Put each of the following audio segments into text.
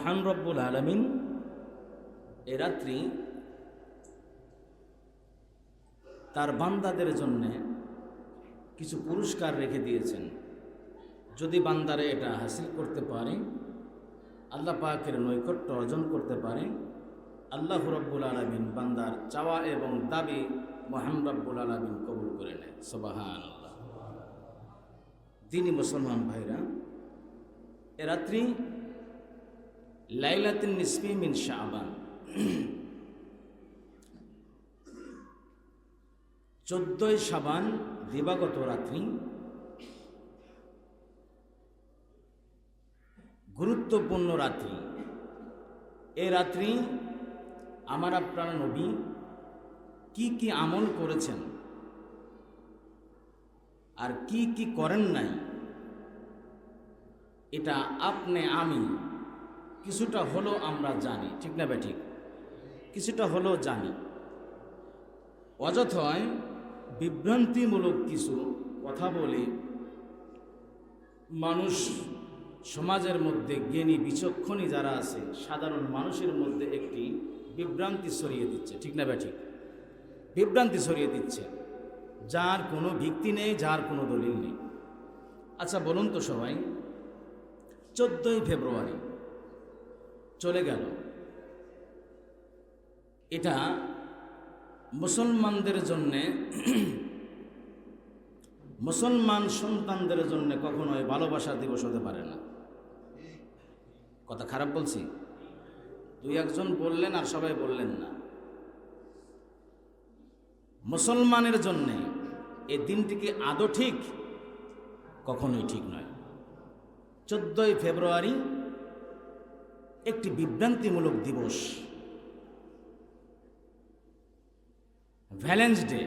মহান রব্বুল আলামিন এ রাত্রি তার বান্দাদের জন্য কিছু পুরস্কার রেখে দিয়েছেন। যদি বান্দারে এটা হাসিল করতে পারে, আল্লাহ পাকের নৈকট্য অর্জন করতে পারে, আল্লাহ রব্বুল আলামিন বান্দার চাওয়া এবং দাবি মহান রব্বুল আলামিন কবুল করে নেয়। সুবহানাল্লাহ। দিনী মুসলমান ভাইরা, এ রাত্রি লাইলাতুন নিসফি মিন শাবান, 14ই শাবান দিবাগত রাত্রি, গুরুত্বপূর্ণ রাত্রি। এই রাত্রি আমার আপনার নবী কি কি আমল করেছেন আর কি কি করেন নাই, এটা আপনি আমি কিছুটা হলো আমরা জানি, ঠিক না বেঠিক? কিছুটা হলো জানি। অযথায় বিভ্রান্তিমূলক কিছু কথা বলে মানুষ, সমাজের মধ্যে জ্ঞানী বিচক্ষণী যারা আছে সাধারণ মানুষের মধ্যে একটি বিভ্রান্তি ছড়িয়ে দিচ্ছে, ঠিক না বেঠিক? বিভ্রান্তি ছড়িয়ে দিচ্ছে, যার কোনো ভিত্তি নেই, যার কোনো দলিল নেই। আচ্ছা বলুন তো সবাই, 14ই ফেব্রুয়ারি চলে গেল, এটা মুসলমানদের জন্যে, মুসলমান সন্তানদের জন্য কখনোই ভালোবাসা দিবস হতে পারে না। কথা খারাপ বলছি? দুই একজন বললেন আর সবাই বললেন না। মুসলমানের জন্যে এই দিনটিকে আদৌ ঠিক? কখনোই ঠিক নয়। 14ই ফেব্রুয়ারি একটি বিভ্রান্তিমূলক দিবস, ভ্যালেন্স ডে।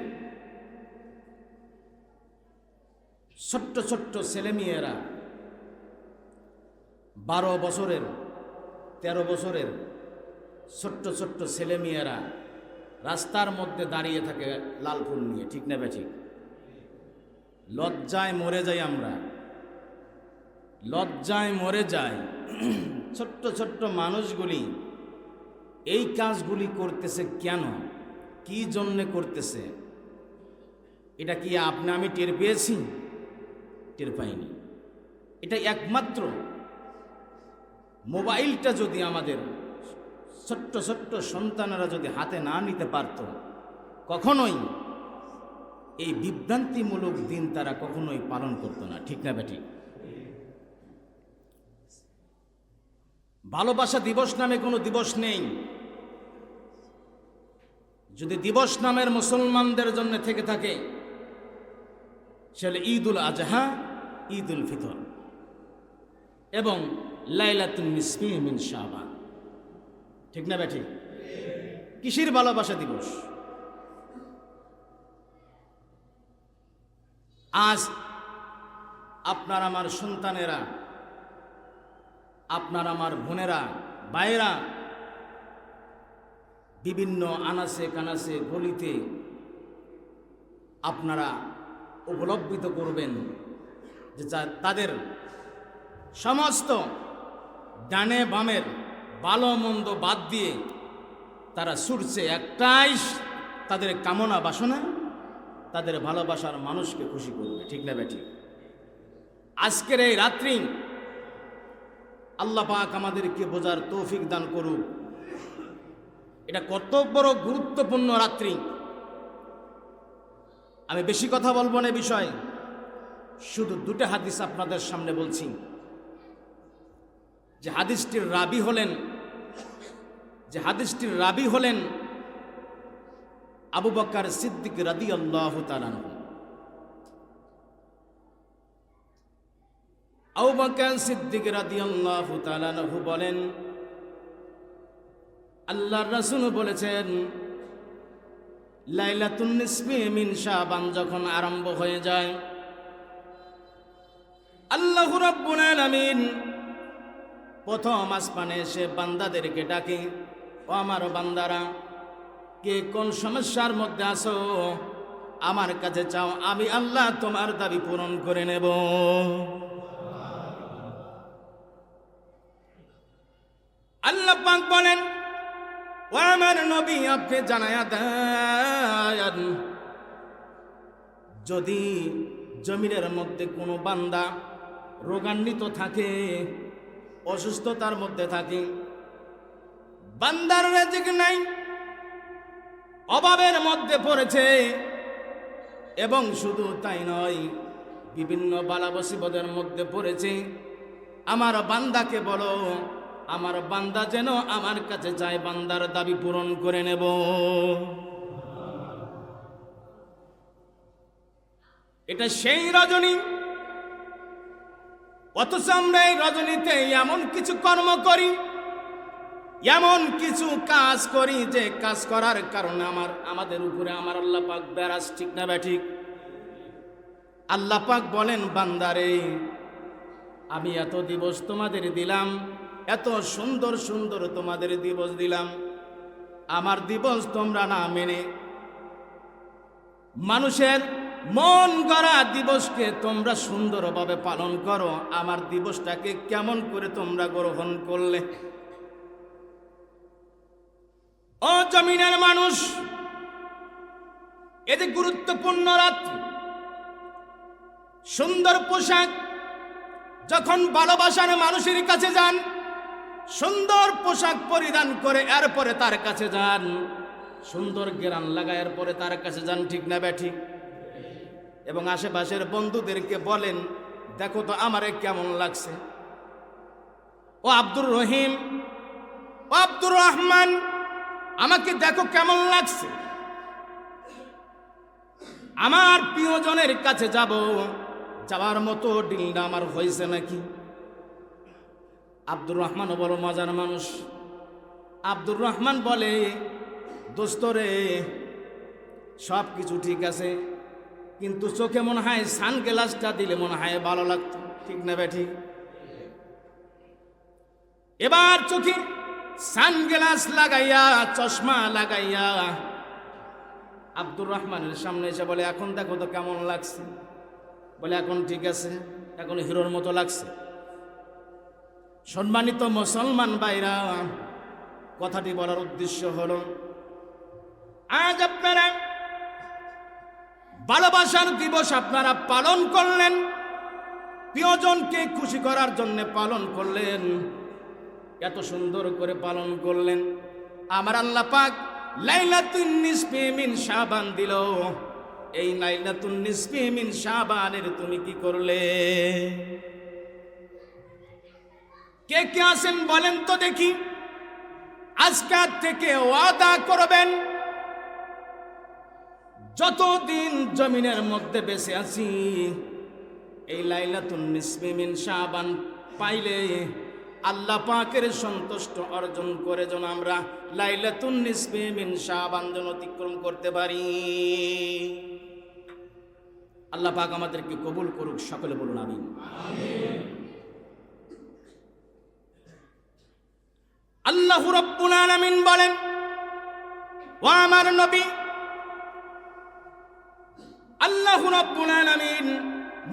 ছোট্ট ছোট্ট ছেলেমেয়েরা 12 বছরের 13 বছরের ছোট্ট ছোট্ট ছেলেমেয়েরা রাস্তার মধ্যে দাঁড়িয়ে থাকে লাল ফুল নিয়ে, ঠিক না বেঠিক? লজ্জায় মরে যাই আমরা, লজ্জায় মরে যায়। ছোট্ট ছোট্ট মানুষগুলি এই কাজগুলি করতেছে কেন, কি জন্যে করতেছে? এটা কি আপনি আমি টের পেয়েছি? টের পাইনি। এটা একমাত্র মোবাইলটা যদি আমাদের ছোট্ট ছোট্ট সন্তানেরা যদি হাতে না নিতে পারত, কখনোই এই বিভ্রান্তিমূলক দিন তারা কখনোই পালন করত না, ঠিক না বেঠিক? ভালোবাসা দিবস নামে কোনো দিবস নেই। যদি দিবস নামের মুসলমানদের জন্য থেকে থাকে, সেটা ঈদুল আজহা, ঈদুল ফিতর এবং লাইলাতুন নিসফি মিন শাবান, ঠিক না বেঠিক? কিসের ভালোবাসা দিবস? আজ আপনার আমার সন্তানেরা, আপনার আমার বোনেরা, ভাইয়েরা বিভিন্ন আনাসে কানাসে গলিতে আপনারা উপলব্ধিত করবেন যে তাদের সমস্ত ডানে বামের ভালো মন্দ বাদ দিয়ে তারা ছুটছে একটাই তাদের কামনা বাসনা, তাদের ভালোবাসার মানুষকে খুশি করবে, ঠিক না বেঠিক? আজকের এই রাত্রি আল্লাহ পাক আমাদেরকে বোঝার তৌফিক দান করুক। এটা কত বড় গুরুত্বপূর্ণ রাত্রি। আমি বেশি কথা বলবো না বিষয়, শুধু দুটো হাদিস আপনাদের সামনে বলছি। যে হাদিসটির রাবি হলেন আবু বকর সিদ্দিক রাদিয়াল্লাহু তাআলা আনহু। আবু বকর সিদ্দিক রাদিয়াল্লাহু তাআলা আনহু বলেন, আল্লাহর রাসূল বলেছেন, লাইলাতুন নিসফি মিন শাবান যখন আরম্ভ হয়ে যায়, আল্লাহ রাব্বুল আলামিন প্রথম আসমানে এসে বান্দাদেরকে ডাকে, ও আমার বান্দারা, কে কোন সমস্যার মধ্যে আছো আমার কাছে চাও, আমি আল্লাহ তোমার দাবি পূরণ করে নেব। পাক বলেন, ও আমার নবী আপনি জানায়া দেন, যদি জমিনের মধ্যে কোনো বান্দা রোগান্বিত থাকে, অসুস্থতার মধ্যে থাকে, বান্দার রিজিক নাই, অভাবের মধ্যে পড়েছে, এবং শুধু তাই নয় বিভিন্ন বালা মুসিবতের মধ্যে পড়েছে, আমার বান্দাকে বলো আমার বান্দা যেন আমার কাছে চায়, বান্দার দাবি পূরণ করে নেব। এটা সেই রজনী, অথচ আমরা এই রজনীতে এমন কিছু কর্ম করি, এমন কিছু কাজ করি যে কাজ করার কারণে আমাদের উপরে আমার আল্লাহ পাক বেরাজ, ঠিক না ব্যাঠিক? আল্লাহ পাক বলেন, বান্দারে আমি এত দিবস তোমাদের দিলাম, এত সুন্দর সুন্দর তোমাদের দিবস দিলাম, আমার দিবস তোমরা না মেনে মানুষের মন গড়া দিবসকে তোমরা সুন্দরভাবে পালন করো, আমার দিবসটাকে কেমন করে তোমরা গ্রহণ করলে? ও জমিনের মানুষ, এতে গুরুত্বপূর্ণ রাত্রি, সুন্দর পোশাক, যখন ভালোবাসার মানুষের কাছে যান সুন্দর পোশাক পরিধান করে এরপরে তার কাছে যান, সুন্দর ঘ্রাণ লাগায় এরপরে তার কাছে যান, ঠিক না ব্যাঠিক? এবং আশেপাশের বন্ধুদেরকে বলেন, দেখো তো আমারে কেমন লাগছে, ও আব্দুর রহিম, ও আব্দুর রহমান, আমাকে দেখো কেমন লাগছে। আমার প্রিয়জনের কাছে যাব, যাওয়ার মতো ডিলটা আমার হয়েছে নাকি? আব্দুর রহমানও বড় মজার মানুষ। আব্দুর রহমান বলে, দোস্তরে সব কিছু ঠিক আছে, কিন্তু চোখে মনে হয় সানগ্লাসটা দিলে মনে হয় ভালো লাগতো, ঠিক না ব্যাঠিক? এবার চোখে সানগ্লাস লাগাইয়া, চশমা লাগাইয়া আব্দুর রহমানের সামনে এসে বলে, এখন দেখো তো কেমন লাগছে? বলে, এখন ঠিক আছে, এখন হিরোর মতো লাগছে। সম্মানিত মুসলমান ভাইরা, কথাটি বলার উদ্দেশ্য হলো, আজ আপনারা ভালোবাসার দিবস আপনারা পালন করলেন, প্রিয়জনকে খুশি করার জন্য পালন করলেন, এত সুন্দর করে পালন করলেন। আমার আল্লাহ পাক লাইলাতুন নিসফি মিন শাবান দিল, এই লাইলাতুন নিসফি মিন শাবানের তুমি কি করলে? কে কে আছেন বলেন তো দেখি, আজকের থেকে ওয়াদা করবেন, যতদিন জমিনের মধ্যে বেঁচে আছি এই লাইলাতুন নিসফি মিন শাবান পাইলে আল্লাহ পাকের সন্তুষ্ট অর্জন করে যেন আমরা লাইলাতুন নিসফি মিন শাবান যেন অতিক্রম করতে পারি। আল্লাহ পাক আমাদেরকে কবুল করুক, সকলে বলুন আমিন। আল্লাহু রাব্বুল আলামিন বলেন, ও আমার নবী, আল্লাহু রাব্বুল আলামিন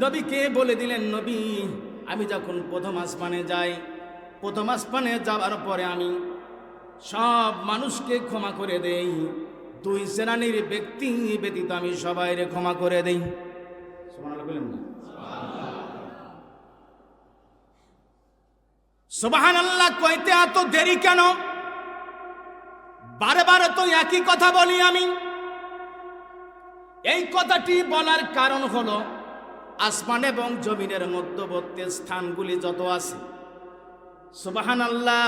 নবীকে বলে দিলেন, নবী আমি যখন প্রথম আসমানে যাই, প্রথম আসমানে যাওয়ার পরে আমি সব মানুষকে ক্ষমা করে দেই, দুই শ্রেণীর ব্যক্তি ব্যতীত আমি সবাইরে ক্ষমা করে দেই। সুবহানাল্লাহ বলেন না? সুবহানাল্লাহ কইতে এত দেরি কেন? বারে বারে তো একই কথা বলি আমি। এই কথাটি বলার কারণ হলো, আসমান এবং জমিনের মধ্যবর্তী স্থানগুলি যত আছে, সুবহানাল্লাহ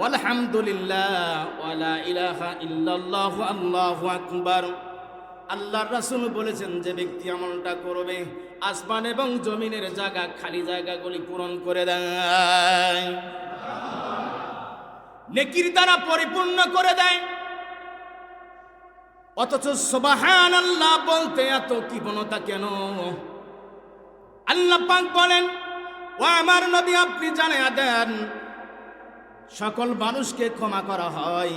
আলহামদুলিল্লাহ ওয়ালা ইলাহা ইল্লাল্লাহু আল্লাহু আকবার, আল্লাহর রাসূল বলেছেন যে ব্যক্তি আমলটা করবে আসমান এবং জমিনের জায়গা, খালি জায়গাগুলি পূরণ করে দেয়, নেকির দ্বারা পরিপূর্ণ করে দেয়। অথচ সুবহানাল্লাহ বলতে এত কৃপণতা কেন? আল্লাহ পাক বলেন, ও আমার নবী আপনি জানিয়ে দেন, সকল মানুষকে ক্ষমা করা হয়,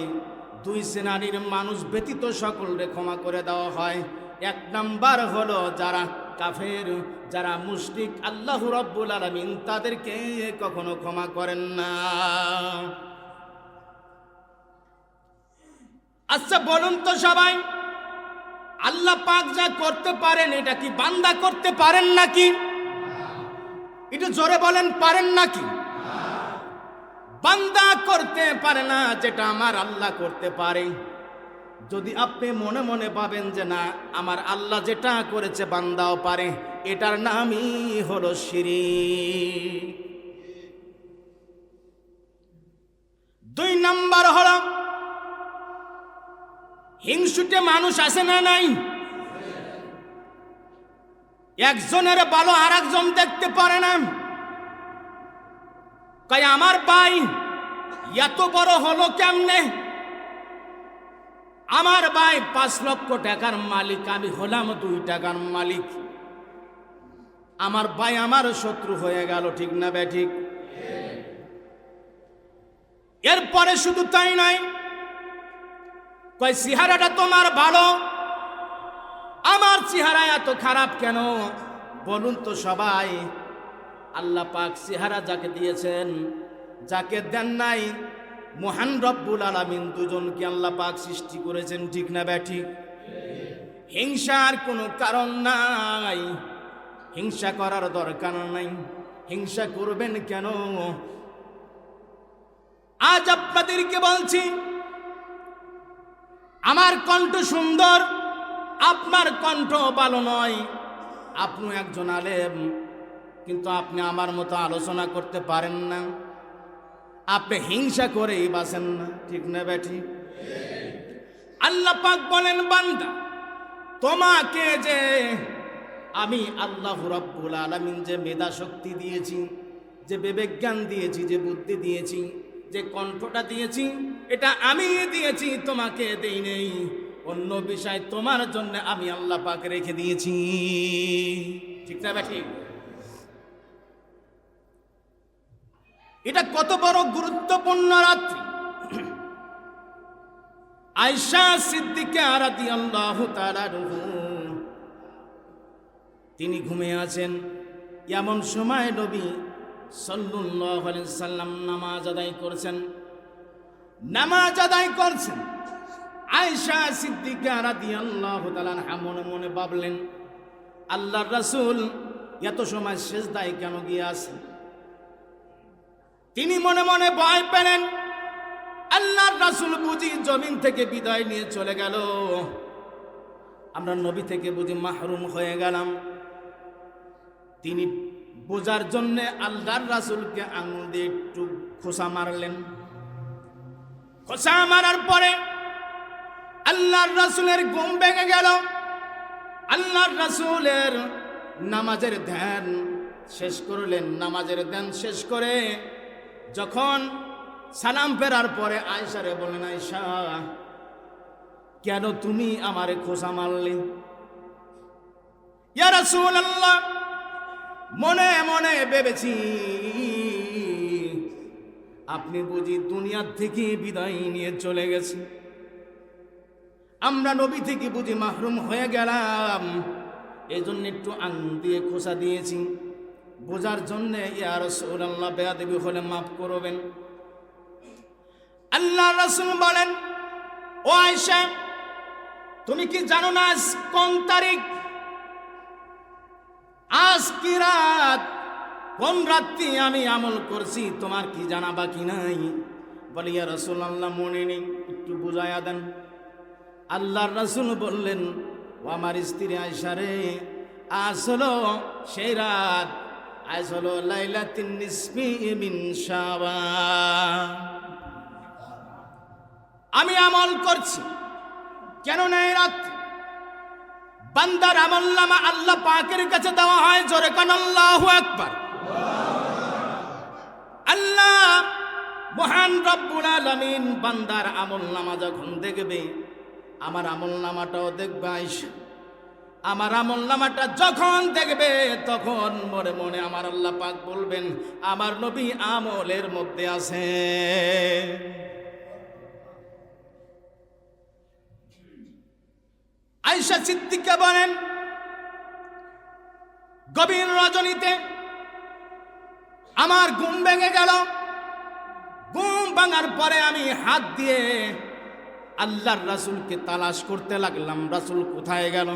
দুই শ্রেণীর মানুষ ব্যতীত সকলকে ক্ষমা করে দেওয়া হয়। এক নাম্বার হলো যারা কাফের, যারা মুশরিক, আল্লাহু রাব্বুল আলামিন তাদেরকে কখনো ক্ষমা করেন না। আচ্ছা বলুন তো সবাই, আল্লাহ পাক যা করতে পারেন এটা কি বান্দা করতে পারেন নাকি? একটু জোরে বলেন, পারেন নাকি? বান্দা করতে পারে না যেটা আমার আল্লাহ করতে পারে। যদি আপনি মনে মনে ভাবেন যে না আমার আল্লাহ যেটা করেছে বান্দাও পারে, এটার নামই হলো শিরক। 2 নাম্বার হলো হিংসুটে মানুষ আছে না নাই? একজনের ভালো আর একজন দেখতে পারে না। কয় আমার ভাই এত বড় হলো কেমনে? আমার ভাই 5 লক্ষ টাকার মালিক, আমি হলাম 2 টাকার মালিক। আমার ভাই আমার শত্রু হয়ে গেল, ঠিক না বেঠিক? এরপরে শুধু তাই নয়, কয় চেহারাটা তোমার ভালো, আমার চেহারা এত খারাপ কেন? বলুন তো সবাই, আল্লাহ পাক চেহারা যাকে দিয়েছেন, যাকে দেন নাই, মহান রব্বুল আলামিন দুজনকে আল্লাহ পাক সৃষ্টি করেছেন, ঠিক না বেঠিক? হিংসার কোনো কারণ নাই, হিংসা করার দরকার নাই। হিংসা করবেন কেন? আজ আপনাদেরকে বলছি, আমার কণ্ঠ সুন্দর, আপনার কণ্ঠ ভালো নয়। আপনি একজন আলেম, কিন্তু আপনি আমার মতো আলোচনা করতে পারেন না। আপনি হিংসা করেই বাঁচেন না, ঠিক না বেঠিক? আল্লাহ পাক বলেন, বান্দা তোমাকে যে আমি আল্লাহ রাব্বুল আলামিন যে মেধা শক্তি দিয়েছি, যে বিবেক জ্ঞান দিয়েছি, যে বুদ্ধি দিয়েছি, যে কণ্ঠটা দিয়েছি, এটা আমি দিয়েছি, তোমাকে দেই নেই। অন্য বিষয় তোমার জন্য আমি আল্লাহ পাক রেখে দিয়েছি, ঠিক না বেঠিক? এটা কত বড় গুরুত্বপূর্ণ রাত্রি। আয়েশা সিদ্দিকা রাদিয়াল্লাহু তাআলা তিনি ঘুমিয়ে আছেন। এমন সময় নবী সাল্লাল্লাহু আলাইহি সাল্লাম নামাজ আদায় করছেন। আয়েশা সিদ্দিকা রাদিয়াল্লাহু তাআলা মনে মনে ভাবলেন, আল্লাহর রাসূল এত সময় সিজদায় কেন গিয়ে আছেন? তিনি মনে মনে ভয় পেলেন, আল্লাহর রাসূল বুঝি জমিন থেকে বিদায় নিয়ে চলে গেল, আমরা নবী থেকে বুঝি মাহরুম হয়ে গেলাম। তিনি বোঝার জন্য আল্লাহর রাসূলকে আঙুল দিয়ে একটু খোঁচা মারলেন। খোঁচা মারার পরে আল্লাহর রাসূলের ঘুম ভেঙে গেল। আল্লাহর রাসূলের নামাজের ধ্যান শেষ করলেন। নামাজের ধ্যান শেষ করে যখন সালাম ফেরার পরে আয়েশারে বলেন, আয়েশা কেন তুমি আমারে খোঁচা মারলে? ইয়া রাসূলুল্লাহ, মনে মনে ভেবেছি আপনি বুঝি দুনিয়ার থেকে বিদায় নিয়ে চলে গেছেন, আমরা নবী থেকে বুঝি মাহরুম হয়ে গেলাম, এই জন্য একটু আঙুল দিয়ে খোঁচা দিয়েছি বোঝার জন্য। ইয়া রাসূলুল্লাহ, বেয়াদবি হলে মাফ করবেন। আল্লাহ রাসূল বলেন, ও আয়েশা, তুমি কি জানো না আজ কোন তারিখ? আজ কি রাত? কোন রাত্রি আমি আমল করছি তোমার কি জানা বাকি নাই? বলি, ইয়া রাসূলুল্লাহ, মনে নেই, একটু বুঝায়া দেন। আল্লাহর রাসূল বললেন, ও আমার স্ত্রী আয়েশা রে, আজ হলো সেই রাত, আজ হলো লাইলাতুন নিসফি মিন শাবান। আমি আমল করছি কেন না এই রাত বান্দার আমলনামা আল্লাহ পাকের কাছে দেওয়া হয়। জোরে কান আল্লাহু আকবার। আল্লাহ মহান রব্বুল আলামিন বান্দার আমলনামা যখন দেখবে, আমার আমলনামাটাও দেখবে আয়েশা। আমার আমলনামাটা যখন দেখবে তখন মনে মনে আমার আল্লাহ পাক বলবেন, আমার নবী আমলের মধ্যে আছে। আয়েশা সিদ্দিকা বলেন, গভীর রজনীতে আমার ঘুম ভেঙে গেল। ঘুম ভাঙার পরে আমি হাত দিয়ে আল্লাহর রাসূলকে তালাশ করতে লাগলাম, রাসূল কোথায় গেল।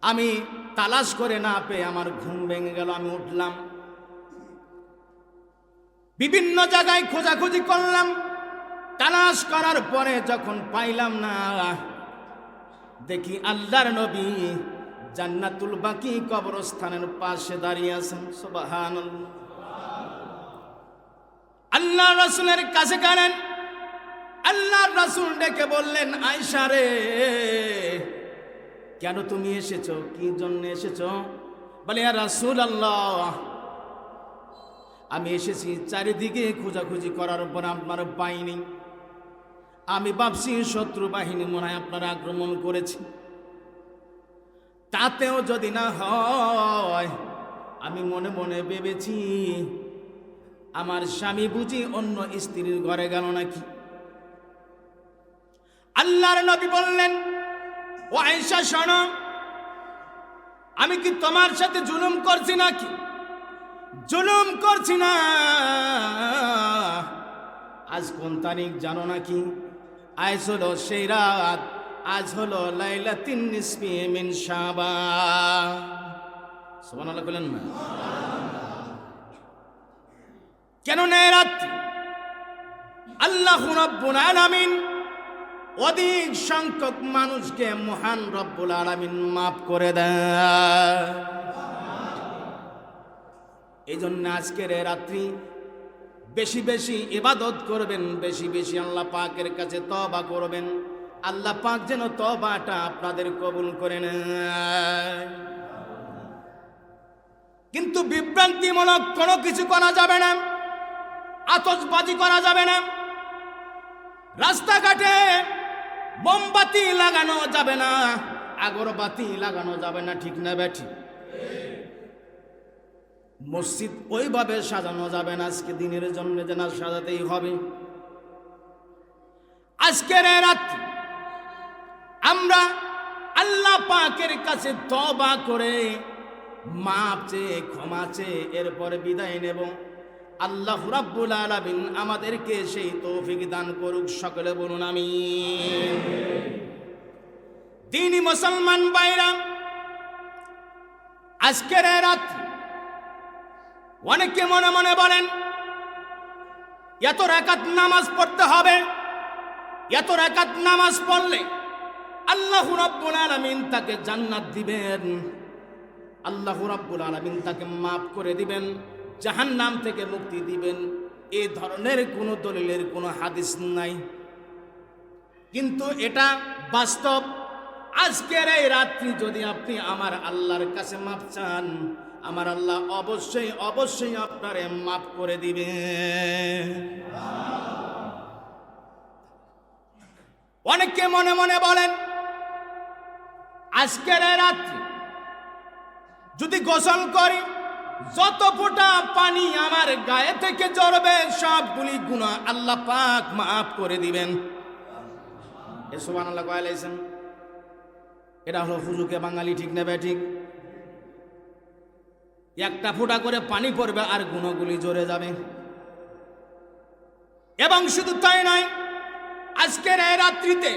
আমি তালাশ করে না পেয়ে আমার ঘুম ভেঙে গেল। আমি উঠলাম, বিভিন্ন জায়গায় খোঁজাখুঁজি করলাম। তালাশ করার পরে যখন পাইলাম না, দেখি আল্লাহর নবী জান্নাতুল বাকি কবরস্থানের পাশে দাঁড়িয়ে আছেন। সুবহানাল্লাহ। আল্লাহর রাসূলের কাছে গেলেন, আল্লাহর রাসূল ডেকে বললেন, আয়েশা রে, কেন তুমি এসেছো? কি জন্য এসেছো? বলে, ইয়া রাসূলুল্লাহ, আমি এসেছি চারিদিকে খোঁজাখুঁজি করার পর আপনার পাইনি। আমি ভাবছি শত্রু বাহিনী মনে হয় আপনারা আক্রমণ করেছে। তাতেও যদি না হয়, আমি মনে মনে ভেবেছি আমার স্বামী বুঝি অন্য স্ত্রীর ঘরে গেল নাকি। আল্লাহর নবী বললেন, ও আয়েশা শোনো, আমি কি তোমার সাথে জুলুম করছি নাকি? জুলুম করছি না। আজ কোন তারিখ জানো নাকি? আজ হলো সেই রাত, আজ হলো লাইলাতুন নিসফি মিন শাবান। সুবহানাল্লাহ বলেন না? কেন না রাত্রি আল্লাহ রাব্বুল আলামিন অধিক সংখ্যক মানুষকে মহান রব্বুল আলামিন মাফ করে দেয়। এই জন্য আজকের রাত্রি বেশি বেশি ইবাদত করবেন, বেশি বেশি আল্লাহ পাকের কাছে তওবা করবেন। আল্লাহ পাক যেন তওবাটা আপনাদের কবুল করে নেয়। কিন্তু বিভ্রান্তিমূলক কোনো কিছু করা যাবে না, আতশবাজি করা যাবে না, রাস্তাঘাটে মোমবাতি লাগানো যাবে না, আগরবাতি লাগানো যাবে না, ঠিক না বেঠি? মসজিদ ওইভাবে সাজানো যাবে না, আজকে দিনের জন্য যেন সাজাতেই হবে। আজকের রাত্রি আমরা আল্লাহ পাকের কাছে তওবা করে মাপ চেয়ে ক্ষমা চেয়ে এরপরে বিদায় নেব। আল্লাহ রাব্বুল আলামিন আমাদেরকে সেই তৌফিক দান করুক। সকলে বলুন আমিন। দ্বীনি মুসলমান ভাইরা, আজকের রাত্রি অনেকে মনে মনে বলেন এত রাকাত নামাজ পড়তে হবে, এত রাকাত নামাজ পড়লে আল্লাহ রাব্বুল আলামিন তাকে জান্নাত দিবেন, আল্লাহ রাব্বুল আলামিন তাকে মাফ করে দিবেন, জাহান্নাম থেকে মুক্তি দিবেন। এই ধরনের কোনো দলিলের কোনো হাদিস নাই। কিন্তু এটা বাস্তব। আজকের এই রাত্রি যদি আপনি আমার আল্লাহর কাছে মাফ চান, আমার আল্লাহ অবশ্যই অবশ্যই আপনারে মাফ করে দিবে। অনেকে মনে মনে বলেন আজকের রাত্রি যদি গোসল করি, যত ফোঁটা পানি আমার গায়ে থেকে ঝরবে সবগুলি গুনাহ আল্লাহ পাক মাফ করে দিবেন। সুবহানাল্লাহ কইলেন। এটা হলো হুজুকে বাঙালি, ঠিক না ঠিক? একটা ফোঁটা করে পানি পড়বে আর গুণগুলি ঝরে যাবে। এবং শুধু তাই নয়, আজকের এই রাত্রিতে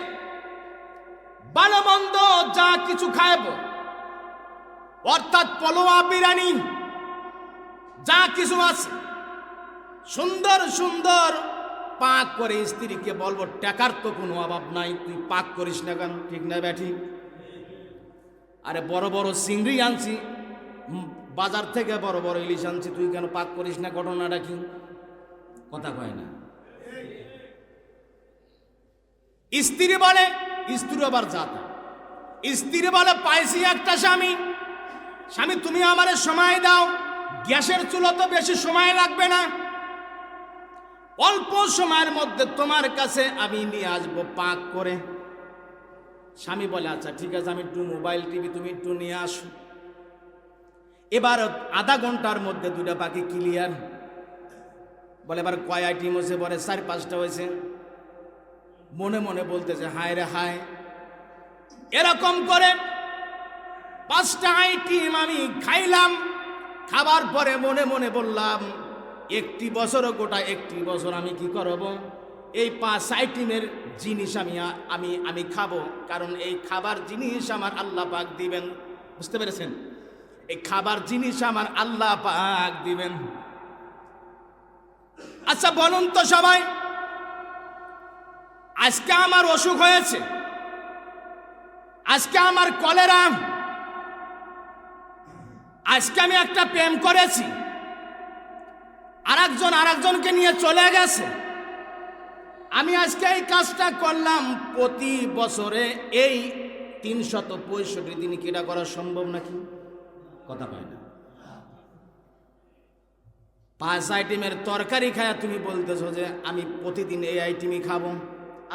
ভালো মন্দ যা কিছু খাইব, অর্থাৎ পোলোয়া, বিরিয়ানি, যা কিছু আছে সুন্দর সুন্দর পাক করে স্ত্রীকে বলবো, টাকার তো কোনো অভাব নাই, তুই পাক করিস না কেন, ঠিক না ব্যাঠি? আরে বড় বড় চিংড়ি আনছি বাজার থেকে, বড় বড় ইলিশ আনছি, তুই কেন পাক করিস না? ঘটনাটা কি? কথা কয় না। স্ত্রী বলে, স্ত্রী আবার জাত, স্ত্রী বলে পাইছি একটা স্বামী, স্বামী তুমি আমারে সময় দাও, গ্যাসের চুলো তো বেশি সময় লাগবে না, অল্প সময়ের মধ্যে তোমার কাছে আমি নিয়ে আসবো পাক করে। স্বামী বলে আচ্ছা ঠিক আছে, আমি একটু মোবাইল টিভি, তুমি একটু নিয়ে আসো। এবার আধা ঘন্টার মধ্যে দুটা পাখি ক্লিয়ার। বলে এবার কয় আইটেম হয়েছে? বলে 4-5টা হয়েছে। মনে মনে বলতেছে হায় রে হায়, এরকম করে 5টা আইটেম আমি খাইলাম। খাবার পরে মনে মনে বললাম, 1 বছর গোটা 1 বছর আমি কি করব? এই 5 আইটেমের জিনিস আমি খাবো, কারণ এই খাবার জিনিস আমার আল্লাহ পাক দিবেন। বুঝতে পেরেছেন? এই খাবার জিনিস আমার আল্লাহ পাক দিবেন। আচ্ছা বলুন তো সবাই, আজকে আমার অসুখ হয়েছে, আজকে আমার কলেরা, আজকে আমি একটা প্রেম করেছি, আরেকজনকে নিয়ে চলে গেছে, আমি আজকে এই কাজটা করলাম, প্রতি বছরে এই 365 দিন কি এটা করা সম্ভব নাকি? কথা পায় না। 5 আইটেমের তরকারি খায়া তুমি বলতেছো যে আমি প্রতিদিন এই আইটেমই খাবো,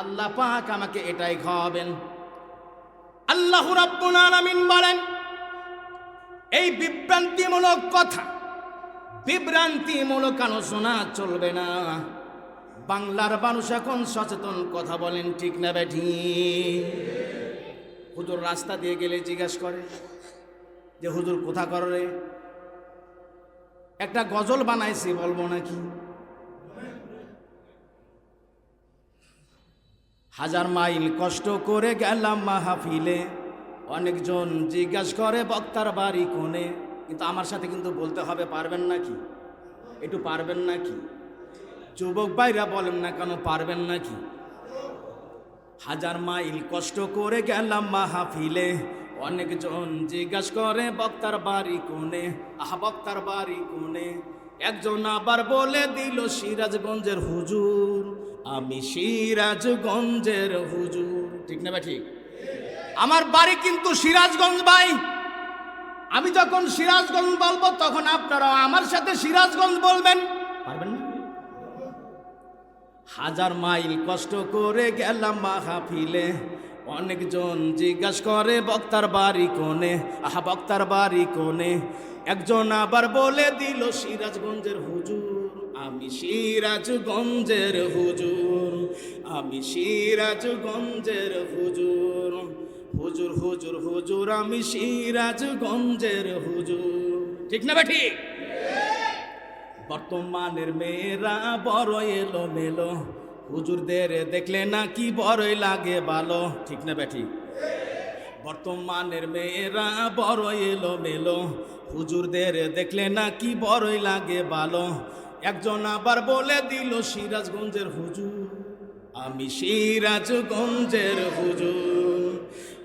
আল্লাহ পাক আমাকে এটাই খাওয়াবেন। আল্লাহ রাব্বুল আলামিন বলেন, এই বিভ্রান্তিমূলক কথা, বিভ্রান্তিমূলক আলোচনা চলবে না। বাংলার মানুষ এখন সচেতন, কথা বলেন ঠিক না বেঠিক? হুজুর রাস্তা দিয়ে গেলে জিজ্ঞাসা করে যে হুজুর কোথা করে, একটা গজল বানাইছি বলবো নাকি? 1000 মাইল কষ্ট করে গেলাম মাহফিলে, অনেকজন জিজ্ঞাসা করে বক্তার বাড়ি কোনে, কিন্তু আমার সাথে কিন্তু বলতে হবে, পারবেন নাকি? একটু পারবেন নাকি? যুবক ভাইরা বলেন না কেন, পারবেন নাকি? 1000 মাইল কষ্ট করে গেলাম মাহফিলে, অনেকজন জিজ্ঞাসা করে বক্তার বাড়ি কোনে, বক্তার বাড়ি কোনে। একজন আবার বলে দিল সিরাজগঞ্জের হুজুর, আমি সিরাজগঞ্জের হুজুর। ঠিক না ভাই? ঠিক। আমার বাড়ি কিন্তু সিরাজগঞ্জ ভাই। আমি যখন সিরাজগঞ্জ বলবো তখন আপনারা আমার সাথে সিরাজগঞ্জ বলবেন, পারবেন না? 1000 মাইল কষ্ট করে গেলাম মাহফিলে, অনেকজন জিজ্ঞাসা করে বক্তার বাড়ি কোনে, বক্তার বাড়ি কোনে। একজন আবার বলে দিল সিরাজগঞ্জের হুজুর, আমি সিরাজগঞ্জের হুজুর, আমি সিরাজগঞ্জের হুজুর। হুজুর হুজুর হুজুর, আমি সিরাজগঞ্জের হুজুর। ঠিক না বেঠি? বর্তমানের মেয়েরা বড় এলো মেলো, হুজুরদের দেখলে নাকি বড়ই লাগে ভালো। ঠিক না বেঠি? বর্তমানের মেয়েরা বড় এলো মেলো, হুজুরদের দেখলে নাকি বড়ই লাগে ভালো। একজন আবার বলে দিল সিরাজগঞ্জের হুজুর, আমি সিরাজগঞ্জের হুজুর।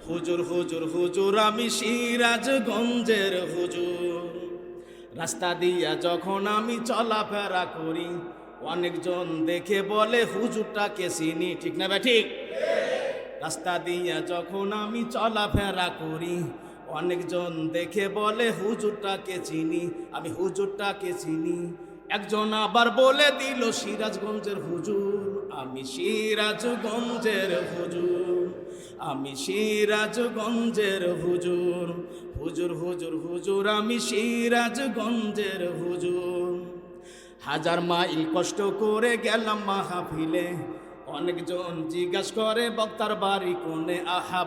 হুজুর হুজুর হুজুর, আমি সিরাজগঞ্জের হুজুর। রাস্তা দিয়া যখন আমি চলাফেরা করি, অনেকজন দেখে বলে হুজুরটাকে চিনি। ঠিক না ভাই? ঠিক। রাস্তা দিয়া যখন আমি চলাফেরা করি, অনেকজন দেখে বলে হুজুরটাকে চিনি, আমি হুজুরটাকে চিনি। একজন আবার বলে দিল সিরাজগঞ্জের হুজুর, আমি সিরাজগঞ্জের হুজুর, আমি সিরাজগঞ্জের হুজুর। হুজুর হুজুর হুজুর, আমি সিরাজগঞ্জের হুজুর। 1000 মাইল কষ্ট করে গেলাম মাহফিলে, অনেকজন জিজ্ঞাসা করে বক্তার বাড়ি কোনে,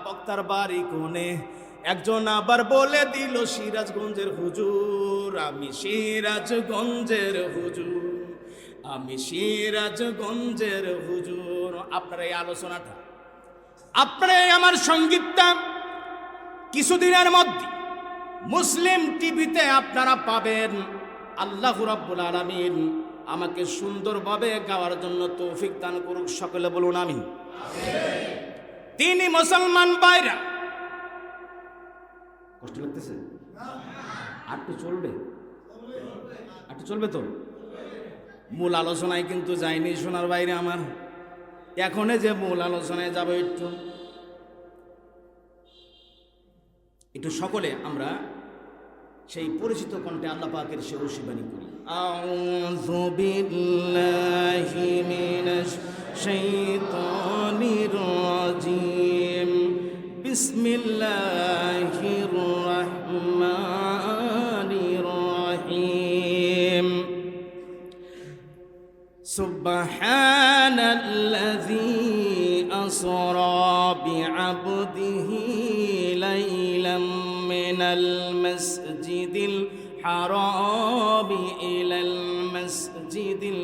বক্তার বাড়ি কোনে। একজন আবার বলে দিল সিরাজগঞ্জের হুজুর, আমি সিরাজগঞ্জের হুজুর, আমি সিরাজগঞ্জের হুজুর। আপনারা এই আলোচনাটা, আপনারা আমার সঙ্গীতটা কিছুদিনের মধ্যে মুসলিম টিভিতে আপনারা পাবেন। আল্লাহ রাব্বুল আলামিন আমাকে সুন্দরভাবে গাওয়ার জন্য তৌফিক দান করুক, সকলে বলুন আমিন। তিনি মুসলমান ভাইরা, কষ্ট লাগতেছে? আটটু চলবে, আটটু চলবে তো। মূল আলোচনায় কিন্তু যায়নি সোনার বাইরে আমার, এখনে যে মূল আলোচনায় যাব, একটু সকলে আমরা সেই পরিচিত কণ্ঠে আল্লাহ পাকের শেরশিবানী করি। আউযু বিল্লাহি মিনাশ শাইতানির রাজিম, বিসমিল্লাহির রাহমানির রাহিম। সুবহানাল্লাযী আসরা বিআবদিহি লাইলাম মিনাল মাসজিদিল হারাম ইলাল মাসজিদিল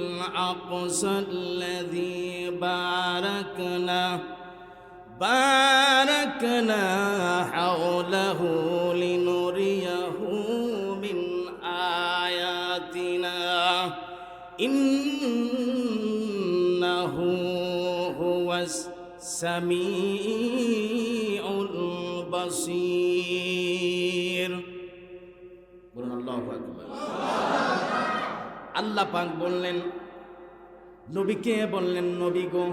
الأقصى الذي باركنا حوله لنريه من آياتنا إنه هو السميع البصير বলুন আল্লাহু আকবার। আল্লাহ পাক বললেন, নবীকে বললেন, নবী গো,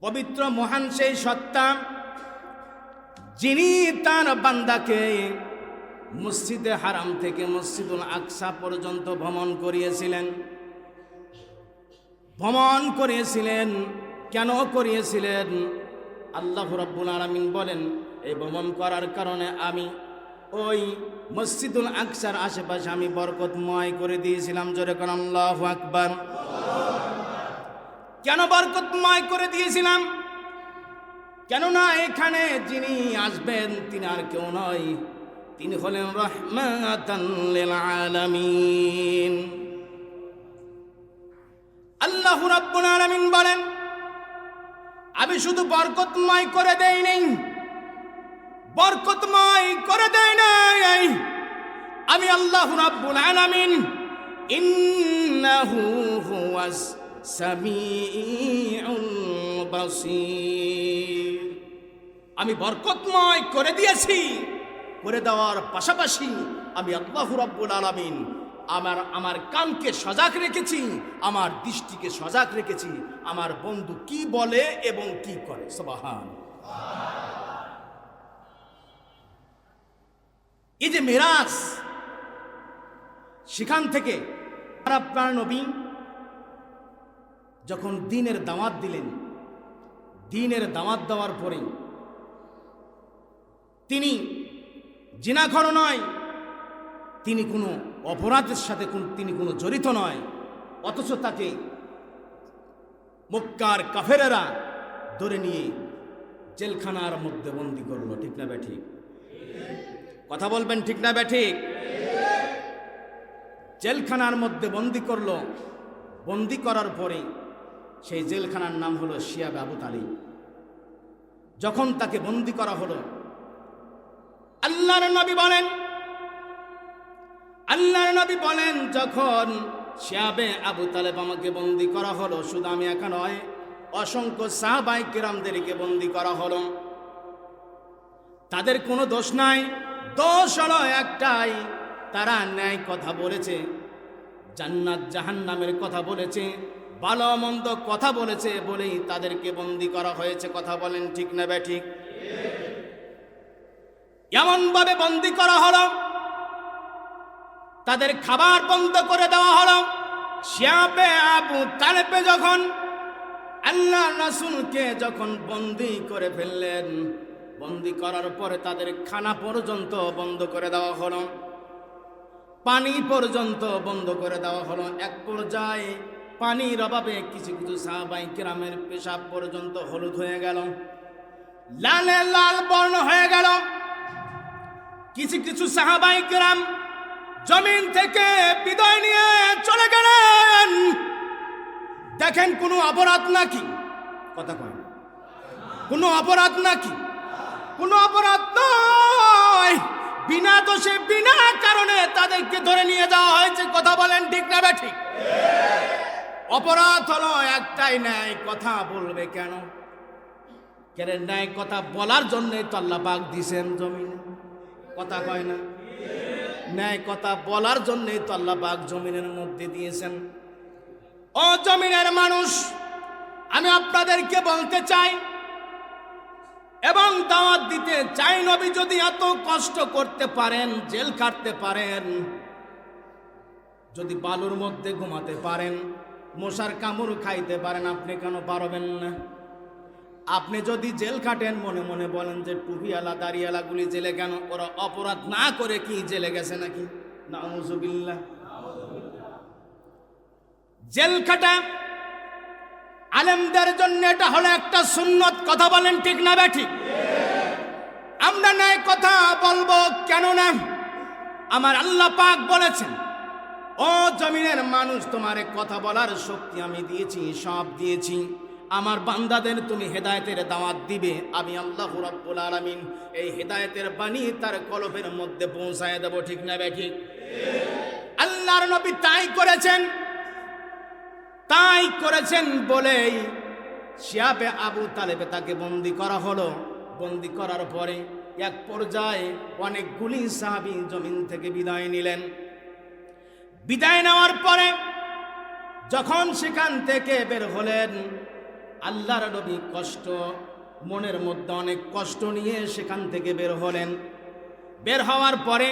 পবিত্র মহান সেই সত্তা যিনি তার বান্দাকে মসজিদে হারাম থেকে মসজিদুল আকসা পর্যন্ত ভ্রমণ করিয়েছিলেন। কেন করিয়েছিলেন? আল্লাহ রাব্বুল আলামিন বলেন, এই ভ্রমণ করার কারণে আমি ওই মসজিদুল আকসার আশেপাশে আমি বরকতময় করে দিয়েছিলাম। জোরে কোন আল্লাহু আকবার। কেন বরকতময় করে দিয়েছিলাম? কেননা এখানে যিনি আসবেন তিনি আর কেউ নয়, তিনি হলেন রাহমাতান লিল আলামিন। আল্লাহ রাব্বুল আলামিন বলেন, আমি শুধু বরকতময় করে দেই নাই, আমি আল্লাহ রাব্বুল আলামিন ইন্নাহু হুয়াস সামিউল বাসীর, আমি বরকতময় করে দিয়েছি। করে দেওয়ার পাশাপাশি আমি আল্লাহ রাব্বুল আলামিন আমার কানকে সজাগ রেখেছি, আমার দৃষ্টিকে সজাগ রেখেছি, আমার বন্ধু কি বলে এবং কি করে। সুবহানাল্লাহ। এই যে মেরাজ, সেখান থেকে আপনার নবী যখন দ্বীনের দাওয়াত দিলেন, দ্বীনের দাওয়াত দেওয়ার পরে তিনি জিনাখর নয়, তিনি কোনো অপরাধের সাথে তিনি কোনো জড়িত নয়, অথচ তাকে মক্কার কাফেরেরা ধরে নিয়ে জেলখানার মধ্যে বন্দী করলো। ঠিক না ব্যাঠিক? কথা বলবেন, ঠিক না ব্যাঠিক? জেলখানার মধ্যে বন্দী করলো। বন্দী করার পরে সেই জেলখানার নাম হলো শিয়াবে আবু তালিব। যখন তাকে বন্দী করা হলো, আল্লাহর নবী বলেন যখন শিয়াবে আবু তালেব আমাকে বন্দী করা হলো, শুধু আমি একা নয়, অসংখ্য সাহাবায়ে কিরামদেরকে বন্দী করা হলো। তাদের কোনো দোষ নাই, দোষ হলো একটাই, তারা ন্যায় কথা বলেছে, জান্নাত জাহান্নামের কথা বলেছে, ভালো মন্দ কথা বলেছে বলেই তাদেরকে বন্দী করা হয়েছে। কথা বলেন, ঠিক না ব্যাঠিক? এমন ভাবে বন্দী করা হলো, তাদের খাবার বন্ধ করে দেওয়া হলো। শিয়াবে আবু তালেব যখন আল্লাহ রাসূলকে যখন বন্দী করে ফেললেন, বন্দী করার পরে তাদের খানা পর্যন্ত বন্ধ করে দেওয়া হলো, পানি পর্যন্ত বন্ধ করে দেওয়া হলো। এক পর্যায়ে পানির অভাবে কিছু কিছু সাহাবায়ে কিরামের পেশাব পর্যন্ত হলুদ হয়ে গেল, লালে লাল বর্ণ হয়ে গেল। কিছু কিছু সাহাবায়ে কিরাম জমিন থেকে বিদায় নিয়ে চলে গেলেন। দেখেন, কোনো অপরাধ নাকি? কথা কয়, কোনো অপরাধ নাকি? কোনো অপরাধ নয়, বিনা দোষে বিনা কারণে তাদেরকে ধরে নিয়ে যাওয়া হয়েছে। কথা বলেন, ঠিক না ব্যাঠিক? অপরাধ হলো একটাই, ন্যায় কথা বলবে কেন? কেন ন্যায় কথা বলার জন্যই তো আল্লাহ পাক দিয়েছেন জমিনে। কথা কয় না? ন্যায় কথা বলার জন্যই তো আল্লাহ পাক জমিনের মধ্যে দিয়েছেন। ও জমিনের মানুষ, আমি আপনাদেরকে বলতে চাই এবং দাওয়াত দিতে চাই, নবী যদি এত কষ্ট করতে পারেন, জেল কাটতে পারেন, যদি বালুর মধ্যে ঘুমাতে পারেন, মশার কামড় খাইতে পারেন, আপনি কেন পারবেন না? আপনি যদি জেল কাটেন, মনে মনে বলেন যে টুপিওয়ালা দাড়িওয়ালাগুলি জেলে কেন? ওরা অপরাধ না করে কি জেলে গেছে নাকি? নাউযুবিল্লাহ। জেল কাটা আলেমদের জন্য এটা হলো একটা সুন্নত। কথা বলেন, ঠিক না ব্যাঠিক? আমরা ন্যায় কথা বলবো, কেন না আমার আল্লাহ পাক বলেছেন ও জমিনের মানুষ, তোমারে কথা বলার শক্তি আমি দিয়েছি, সব দিয়েছি। আমার বান্দাদের তুমি হেদায়েতের দাওয়াত দিবে, আমি আল্লাহ রাব্বুল আলামিন এই হেদায়েতের বাণী তার কলবের মধ্যে পৌঁছায় দেব। ঠিক না ঠিক? আল্লাহর নবী তাই করেছেন বলেই শিয়াবে আবু তালেবে তাকে বন্দী করা হলো। বন্দী করার পরে এক পর্যায়ে অনেকগুলি সাহাবী জমিন থেকে বিদায় নিলেন। বিদায় নেওয়ার পরে যখন সেখান থেকে বের হলেন, আল্লাহর নবী মনের মধ্যে অনেক কষ্ট নিয়ে সেখান থেকে বের হলেন। বের হওয়ার পরে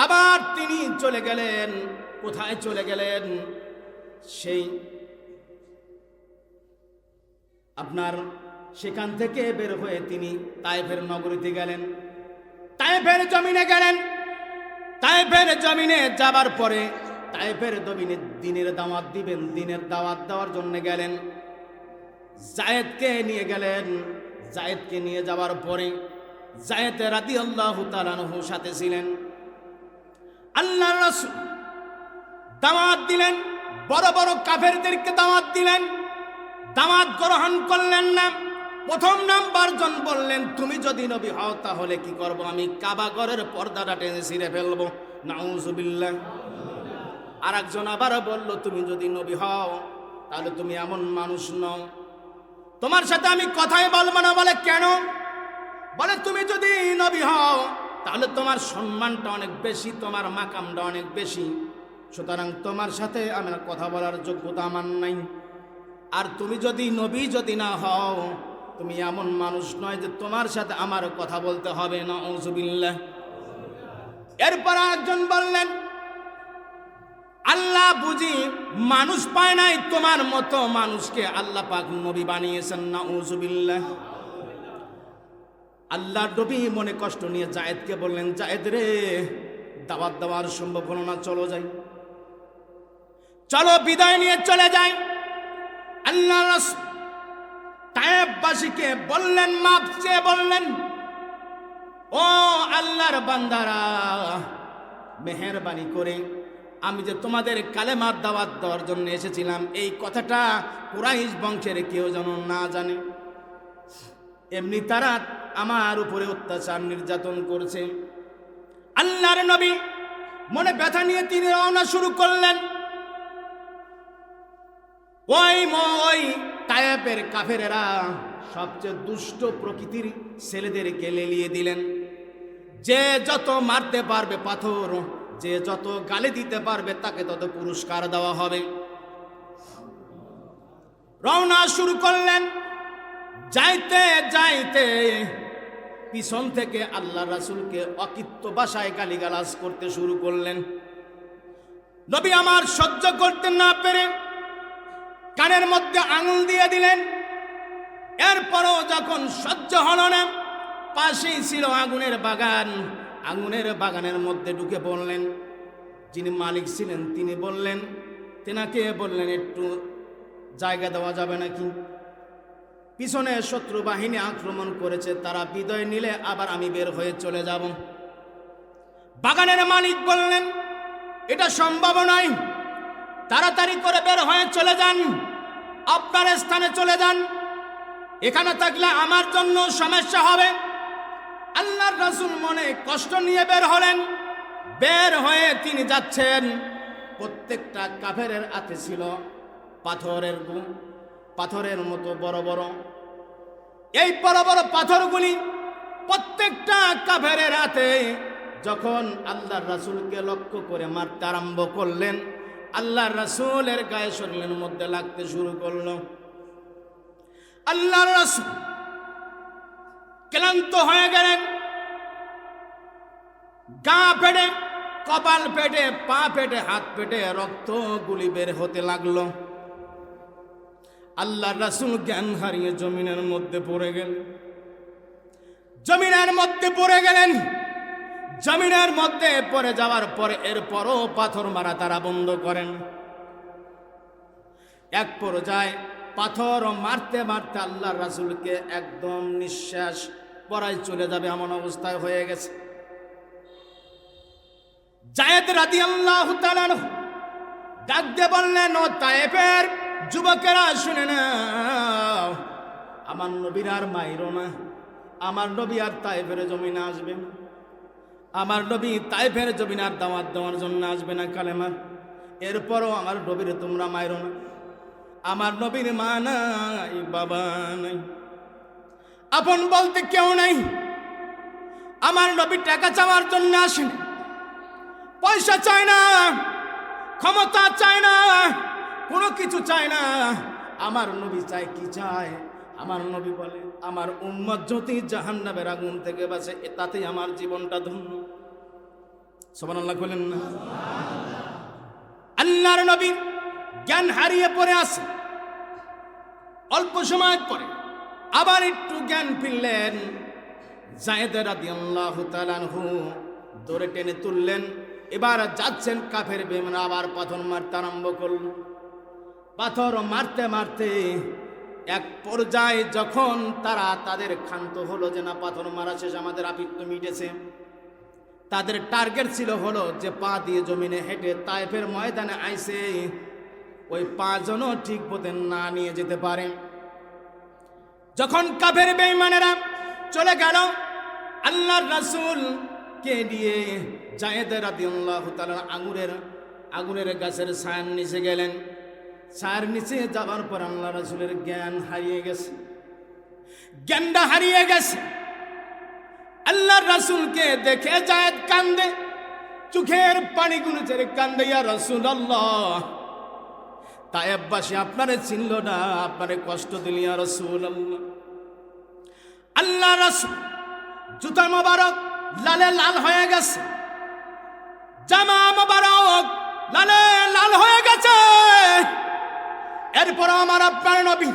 আবার তিনি চলে গেলেন। কোথায় চলে গেলেন? সেই সেখান থেকে বের হয়ে তিনি তায়েফের নগরীতে গেলেন, তায়েফের জমিনে গেলেন। তায়েফের জমিনে যাবার পরে তায়েফের জমিনে দ্বীনের দাওয়াত দিবেন, দ্বীনের দাওয়াত দেওয়ার জন্য গেলেন। যায়েদকে নিয়ে গেলেন। যায়েদকে নিয়ে যাওয়ার পরে যায়েদ রাদিয়াল্লাহু তাআলা আনহু সাথে ছিলেন। আল্লাহর রাসূল দাওয়াত দিলেন, বড় বড় কাফেরদেরকে দাওয়াত দিলেন। দাওয়াত গ্রহণ করলেন না। প্রথম নাম্বার জন বললেন, তুমি যদি নবী হও তাহলে কি করব? আমি কাবা ঘরের পর্দাটা টেনে ছিঁড়ে ফেলবো। নাউযুবিল্লাহ। আর একজন আবার বলল, তুমি যদি নবী হও তাহলে তুমি এমন মানুষ নও, তোমার সাথে আমি কথাই বলবো না। বলে কেন? বলে তুমি যদি নবী হও তাহলে তোমার সম্মানটা অনেক বেশি, তোমার মাকামটা অনেক বেশি, সুতরাং তোমার সাথে আমার কথা বলার যোগ্যতা আমার নাই। আর তুমি যদি নবী যদি না হও, তুমি এমন মানুষ নয় যে তোমার সাথে আমার কথা বলতে হবে। নাউযুবিল্লাহ। এরপর একজন বললেন, আল্লাহ বুঝি মানুষ পায় নাই, তোমার মতো মানুষকে আল্লাহ পাক নবী বানিয়েছেন। নাউযুবিল্লাহ। আল্লাহ নবী মনে কষ্ট নিয়ে যায়েদকে বললেন, যায়েদ রে, দাওয়াত দেওয়ার সম্ভব হলো না, চলো যাই, চলো বিদায় নিয়ে চলে যাই। আল্লাহ রাসূল তায়েফবাসীকে বললেন, মাপ চেয়ে বললেন, ও আল্লাহর বান্দারা, মেহেরবানি করে আমি যে তোমাদের কালেমার দাওয়াত দেওয়ার জন্য এসেছিলাম, এই কথাটা কুরাইশ বংশের কেউ যেন না জানে। এমনি তারা আমার উপরে অত্যাচার নির্যাতন করছে। আল্লাহর নবী মনে ব্যথা নিয়ে তিনি রওনা শুরু করলেন। ওই তায়েফের কাফেরেরা সবচেয়ে দুষ্ট প্রকৃতির ছেলেদেরকে লেলিয়ে দিলেন। যে যত মারতে পারবে পাথর, যে যত গালি দিতে পারবে তাকে তত পুরস্কার দেওয়া হবে। রওনা শুরু করলেন। যাইতে যাইতে পিছন থেকে আল্লাহ রাসূলকে অকৃত্য ভাষায় গালিগালাজ করতে শুরু করলেন। নবী আমার সহ্য করতে না পেরে কানের মধ্যে আঙুল দিয়ে দিলেন। এরপরও যখন সহ্য হলো না, পাশেই ছিল আগুনের বাগান, আগুনের বাগানের মধ্যে ঢুকে পড়লেন। যিনি মালিক ছিলেন তিনি বললেন, তেনাকে বললেন, একটু জায়গা দেওয়া যাবে নাকি? পিছনে শত্রু বাহিনী আক্রমণ করেছে, তারা বিদায় নিলে আবার আমি বের হয়ে চলে যাব। বাগানের মালিক বললেন, এটা সম্ভব নয়, তাড়াতাড়ি করে বের হয়ে চলে যান, আপনার স্থানে চলে যান, এখানে থাকলে আমার জন্য সমস্যা হবে। আল্লাহর রাসূল মনে কষ্ট নিয়ে বের হলেন। বের হয়ে তিনি যাচ্ছেন। প্রত্যেকটা কাফেরের হাতে ছিল পাথরের মতো বড় বড়। এই বড় বড় পাথরগুলি প্রত্যেকটা কাফেরের হাতে যখন আল্লাহর রাসূলকে লক্ষ্য করে মারতে আরম্ভ করলেন, আল্লাহর রাসূলের গায়ে শরীরের মধ্যে লাগতে শুরু করলো। আল্লাহর রাসূল ক্লান্ত হয়ে গেলেন। গা ফেটে, কপাল ফেটে, পা ফেটে, হাত ফেটে রক্তগুলি বের হতে লাগলো। আল্লাহর রাসূল জ্ঞান হারিয়ে জমিনের মধ্যে পড়ে গেলেন। জমিনের মধ্যে পড়ে গেলেন। জমিনের মধ্যে পড়ে যাওয়ার পরে এরপরও পাথর মারা তারা বন্ধ করেন। এক পর্যায়ে পাথর মারতে মারতে আল্লাহর রাসূলকে একদম নিঃশ্বাস পড়ায় চলে যাবে এমন অবস্থায় হয়ে গেছে। যায়েদ রাদিয়াল্লাহু তাআলা ডাক দিয়ে বললেন, ও তায়েফের যুবকেরা শুনে নাও, আমার নবীর আর মাইরো না, আমার নবী আর তায়েফের জমিনে আসবে না, আমার নবী তায়েফের জমিনে আর দাওয়াত দেওয়ার জন্য আসবে না কালেমার। এরপরও আমার নবীর তোমরা মাইরো না। আমার নবীর মা নাই, বাবা নাই, আপন বলতে কেউ নাই। আমার নবী টাকা চাওয়ার জন্য আসেন, পয়সা চায় না, ক্ষমতা চায় না, কোনো কিছু চায় না। আমার নবী চায় কি চায়? আমার নবী বলে, আমার উম্মত যদি জাহান্নামের আগুন থেকে বাঁচে তাতেই আমার জীবনটা ধন্য। সুবহানাল্লাহ বলেন না? আল্লাহর নবী জ্ঞান হারিয়ে পড়ে আছে, অল্প সময় পরে আবার একটু জ্ঞান ফিরলেন। যায়েদ রাদিয়াল্লাহু তাআলা আনহু দৌড়ে টেনে তুললেন। এবার যাচ্ছেন কাফের বেঈমান আবার পাথর মারতে আরম্ভ করল। পাথর মারতে মারতে এক পর্যায়ে যখন তারা তাদের ক্ষান্ত হলো যে না পাথর মারা শেষ, আমাদের আপিত্ত মিটেছে, তাদের টার্গেট ছিল হলো যে পা দিয়ে জমিনে হেঁটে তায়েফের ময়দানে আইসে ওই পাঁচজনও ঠিক পথে না নিয়ে যেতে পারে। যখন কাফের বেঈমানেরা চলে গেল, আল্লাহর রাসূল কে দিয়ে যায়েদ রাদিয়াল্লাহু তাআলা আগুনের গাছের ছায়ার নিচে গেলেন। ছায়ার নিচে যাবার পর আল্লাহ রাসূলের জ্ঞান হারিয়ে গেছে, জ্ঞানটা হারিয়ে গেছে। আল্লাহর রাসূলকে দেখে যায়েদ কান্দে, চোখের পানিগুলো ছেড়ে কান্দে, ইয়া রাসূলুল্লাহ, তায়েফবাসী আপনারে চিনল না, আপনারে কষ্ট দিল ইয়া রাসূলুল্লাহ। আল্লাহর রাসূল জুতা মোবারক লালে লাল হয়ে গেছে, জামা মোবারক লালে লাল হয়ে গেছে। এরপর আমার আপনার নবী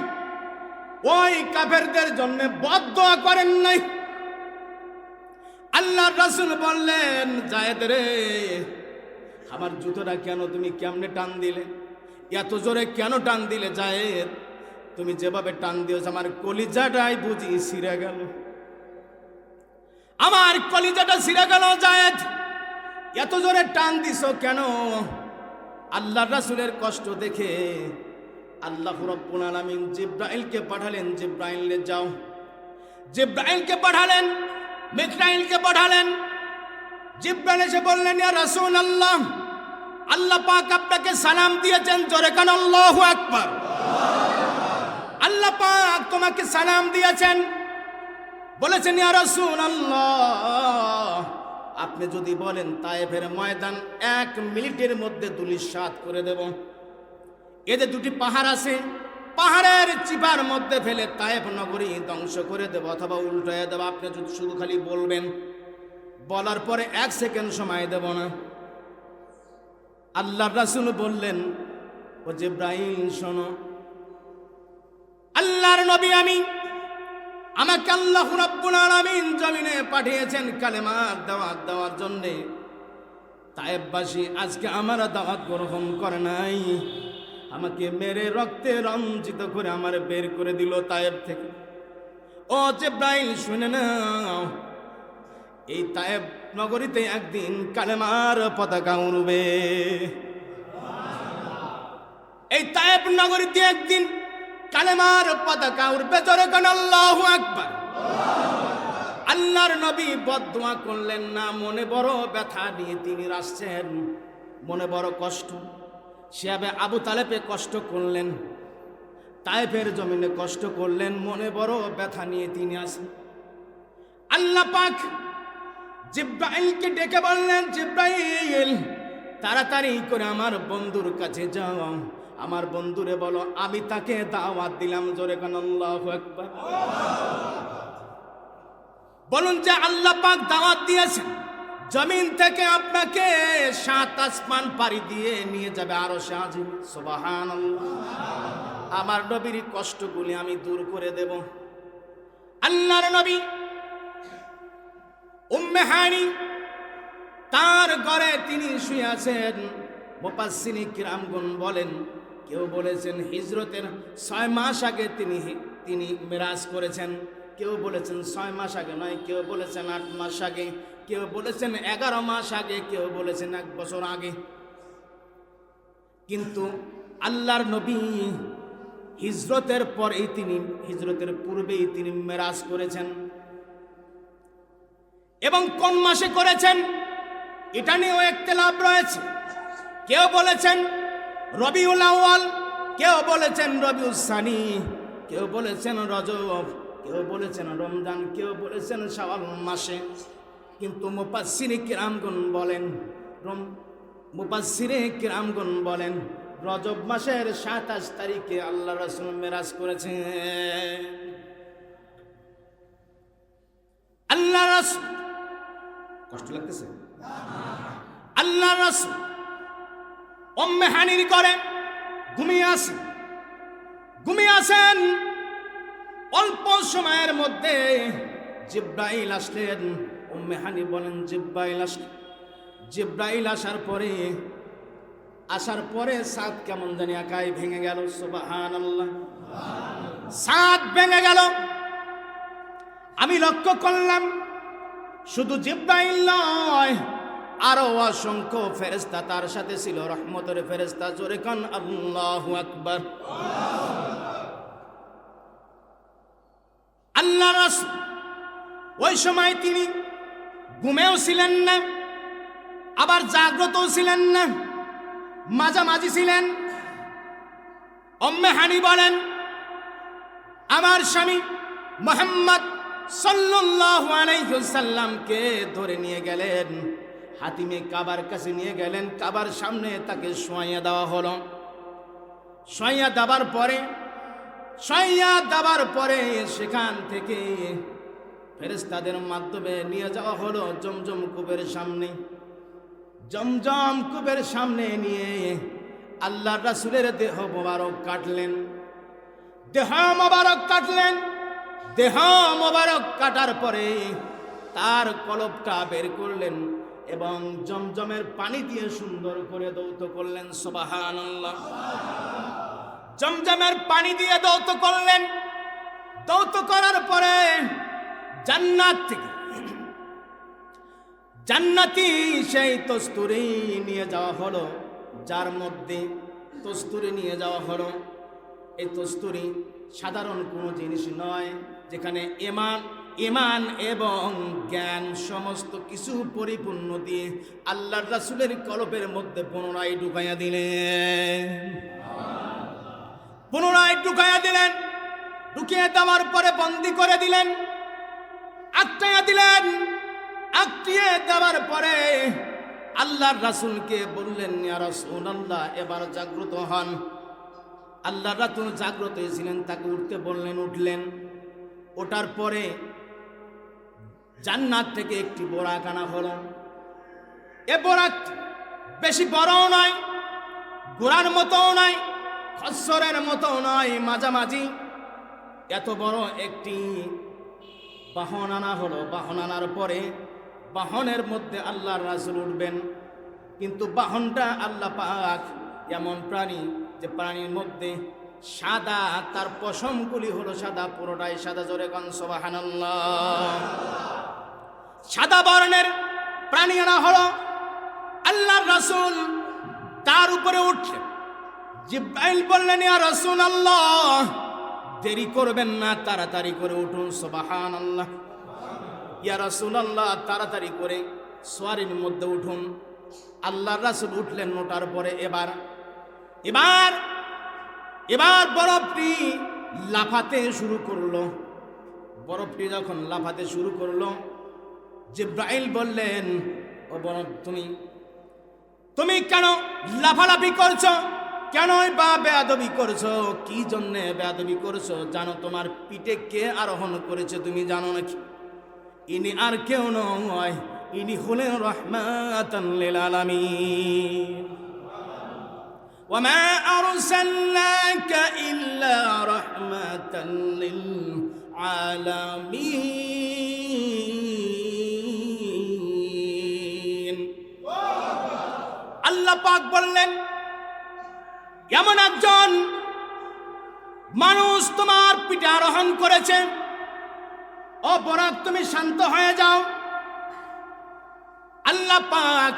ওই কাফেরদের জন্য বদদোয়া করেন নাই। আল্লাহর রাসূল বললেন, যায়েদ রে, আমার জুতোটা কেন তুমি কেমনে টান দিলে, এত জোরে কেন টান দিলে? যায়েদ, তুমি যেভাবে টান দিয়েছ আমার কলিজাটাই বুঝি ছিঁড়ে গেল, আমার কলিজাটা ছিঁড়ে গেল। যায়েদ, এত জোরে টান দিছ কেন? আল্লাহর রাসূলের কষ্ট দেখে আল্লাহ রাব্বুল আলামিন জিবরাইলকে পাঠালেন, জিবরাইলে যাও। জিবরাইলকে পাঠালেন, মিকাইলকে পাঠালেন। জিবরাইল এসে বললেন, ইয়া রাসূলুল্লাহ, আল্লাহ পাক আপনাকে সালাম দিয়েছেন, জোরে কান আল্লাহু আকবার। আল্লাহ পাক তোমাকে সালাম দিয়েছেন, বলেছেন ইয়া রাসূলুল্লাহ, আপনি যদি বলেন তায়েফের ময়দান 1 মিনিটের মধ্যে ধূলিসাৎ করে দেব। এদের দুটি পাহাড় আছে, পাহাড়ের চিপার মধ্যে ফেলে তায়েফ নগরী ধ্বংস করে দেব অথবা উল্টায় দেব। আপনি যদি শুধু খালি বলবেন, বলার পরে 1 সেকেন্ড সময় দেব না। আল্লাহর রাসূল বললেন, ও জিবরাইল শোনো, আল্লাহর নবী আমাকে আল্লাহ রাব্বুল আলামিন জমিনে পাঠিয়েছেন কালেমার দাওয়াত দেওয়ার জন্য। তায়েফবাসী আজকে আমার দাওয়াত গ্রহণ করে নাই, আমাকে মেরে রক্তে রঞ্জিত করে আমার বের করে দিল তায়েফ থেকে। ও জিবরাইল শুনে নাও, এই তায়েফ নগরীতে একদিন কালেমার পতাকা উড়বে। এই তায়েফ নগরীতে একদিন কালেমার পতাকা উড়বে, জোরে কোন আল্লাহু আকবার। আল্লাহর নবী বদদোয়া করলেন না, মনে বড় ব্যথা নিয়ে তিনি আসছেন, মনে বড় কষ্ট। সেভাবে আবু তালেবে কষ্ট করলেন, তায়েফের জমিনে কষ্ট করলেন, মনে বড় ব্যথা নিয়ে তিনি আসেন। আল্লাহ পাক জিবরাইলকে ডেকে বললেন, জিবরাইল তাড়াতাড়ি করে আমার বন্ধুর কাছে যাও, আমার বন্ধুরে বলো আমি তাকে দাওয়াত দিলাম, জোরে কোন আল্লাহু আকবার। বলুন যে আল্লাহ পাক দাওয়াত দিয়েছেন, জমিন থেকে আপনাকে 7 আসমান পাড়ি দিয়ে নিয়ে যাবে আরশে আজিম। সুবহানাল্লাহ। আমার নবীর কষ্টগুলি আমি দূর করে দেব। আল্লাহর নবী উম্মে হানি তার ঘরে তিনি শুয়ে আছেন। মুফাসসিরিনে কিরামগণ বলেন, কেউ বলেছেন হিজরতের 6 মাস আগে তিনি মেরাজ করেছেন, কেউ বলেছেন 6 মাস আগে নয়, কেউ বলেছেন 8 মাস আগে, কেউ বলেছেন 11 মাস আগে, কেউ বলেছেন 1 বছর আগে। কিন্তু আল্লাহর নবী হিজরতের পূর্বেই তিনি মেরাজ করেছেন। এবং কোন মাসে করেছেন এটা নিয়েও ইখতিলাফ রয়েছে। কেউ বলেছেন রবিউল আউয়াল, কেউ বলেছেন রবিউল সানি, কেউ বলেছেন রজব, কেউ বলেছেন রমজান, কেউ বলেছেন শাওয়াল মাসে। কিন্তু মুফাসসিরে কিরামগণ বলেন রজব মাসের 27 তারিখে আল্লাহ রাসূল মেরাজ করেছেন। আল্লাহ রাসূল, কষ্ট লাগতেছে? আল্লাহ রাসূল উম্মে হানির করে ঘুমিয়ে আছেন। অল্প সময়ের মধ্যে জিব্রাইল আসলেন। উম্মে হানি বলেন জিব্রাইল আসার পরে সাদ কেমন জানি একাই ভেঙে গেল। সুবহানাল্লাহ, সাদ ভেঙে গেল। আমি লক্ষ্য করলাম শুধু জিব্রাইল নয়, আরো অসংখ্য ফেরেশতা তার সাথে ছিল, রহমতের ফেরেশতা। জোরে কান আল্লাহু আকবার। আল্লাহ রাসূল ওই সময় তিনি ঘুমেও ছিলেন না, আবার জাগ্রতও ছিলেন না, মাঝামাঝি ছিলেন। উম্মে হানি বলেন আমার স্বামী মুহাম্মদ সাল্লাল্লাহু আলাইহি ওয়াসাল্লামকে ধরে নিয়ে গেলেন, হাতিমে কাবার কাছে নিয়ে গেলেন। কাবার সামনে তাকে শোয়াইয়া দেওয়া হলো। শোয়াইয়া দেওয়ার পরে সেখান থেকে ফেরেশতাদের মাধ্যমে নিয়ে যাওয়া হলো জমজম কূপের সামনে। জমজম কূপের সামনে নিয়ে আল্লাহর রাসূলের দেহ মোবারক কাটলেন। দেহ মোবারক কাটার পরে তার কলবটা বের করলেন এবং জমজমের পানি দিয়ে সুন্দর করে দৌত করলেন। সুবহানাল্লাহ। জমজমের পানি দিয়ে দৌত করলেন। দৌত করার পরে জান্নাতি সেই তস্তুরি নিয়ে যাওয়া হলো, যার মধ্যে তস্তুরি নিয়ে যাওয়া হলো। এই তস্তুরি সাধারণ কোনো জিনিস নয়, যেখানে ঈমান এবং জ্ঞান সমস্ত কিছু পরিপূর্ণ দিয়ে আল্লাহর রাসূলের কলবের মধ্যে পুনরায় ঢুকাইয়া দিলেন। ঢুকিয়ে দেওয়ার পরে বন্দী করে দিলেন, আটকিয়ে দেওয়ার পরে আল্লাহর রাসূলকে বললেন, ইয়া রাসূলুল্লাহ, এবার জাগ্রত হন। আল্লাহর রাসূল জাগ্রত হয়েছিলেন, তাকে উঠতে বললেন, উঠলেন। ওঠার পরে জান্নাত থেকে একটি বোরাক আনা হলো। এ বোরাক বেশি বড়ও নয়, ঘোড়ার মতোও নয়, খচ্চরের মতো নয়, মাঝামাঝি। এত বড় একটি বাহন আনা হলো। বাহন আনার পরে বাহনের মধ্যে আল্লাহর রাসূল উঠবেন। কিন্তু বাহনটা আল্লাহ পাক এমন প্রাণী যে প্রাণীর মধ্যে সাদা, তার পশমগুলি হলো সাদা, পুরোটাই সাদা। জোরে কান সুবহানাল্লাহ। সাদা বর্ণের প্রাণী আনা হলো। আল্লাহর রাসূল তার উপরে উঠলেন। জিব্রাইল বললেন, ইয়া রাসূলুল্লাহ, দেরি করবেন না, তাড়াতাড়ি করে উঠুন। সুবহানাল্লাহ। ইয়া রাসূলুল্লাহ, তাড়াতাড়ি করে সওয়ারির মধ্যে উঠুন। আল্লাহর রাসূল উঠলেন। ওঠার পরে এবার বরফটি লাফাতে শুরু করলো। বরফটি যখন লাফাতে শুরু করলো, জিব্রাইল বললেন, ও বরফ, তুমি কেন লাফালাফি করছো? কেনই বা বেয়াদবি করছো? কি জন্যে বেয়াদবি করছো? জানো তোমার পিঠে কে আরোহণ করেছে? তুমি জানো নাকি? ইনি আর কেউ নয়, ইনি হলেন রাহমাতান লিল আলামিন। ওয়া মা আরসালনাকা ইল্লা রাহমাতান লিল আলামিন। আল্লাহ পাক বললেন, এমন একজন মানুষ তোমার পিঠে আরোহণ করেছে। ও বরাক, তুমি শান্ত হয়ে যাও। আল্লাহ পাক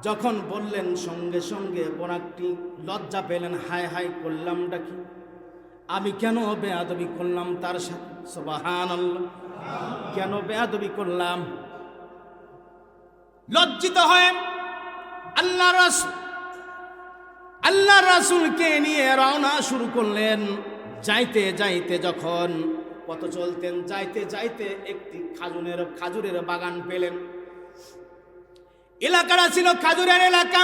যখন বললেন সঙ্গে সঙ্গে বোরাকটি লজ্জা পেলেন, হায় হায় করলামটা কি, আমি কেন বেয়াদবি করলাম তার সাথে, সুবহানাল্লাহ, কেন বেয়াদবি করলাম। লজ্জিত হয়ে আল্লাহ রাসূলকে নিয়ে রওনা শুরু করলেন। যাইতে যাইতে যখন পথ চলতেন, যাইতে যাইতে একটি খাজুরের বাগান পেলেন। এলাকাটা ছিল খাজুরের এলাকা,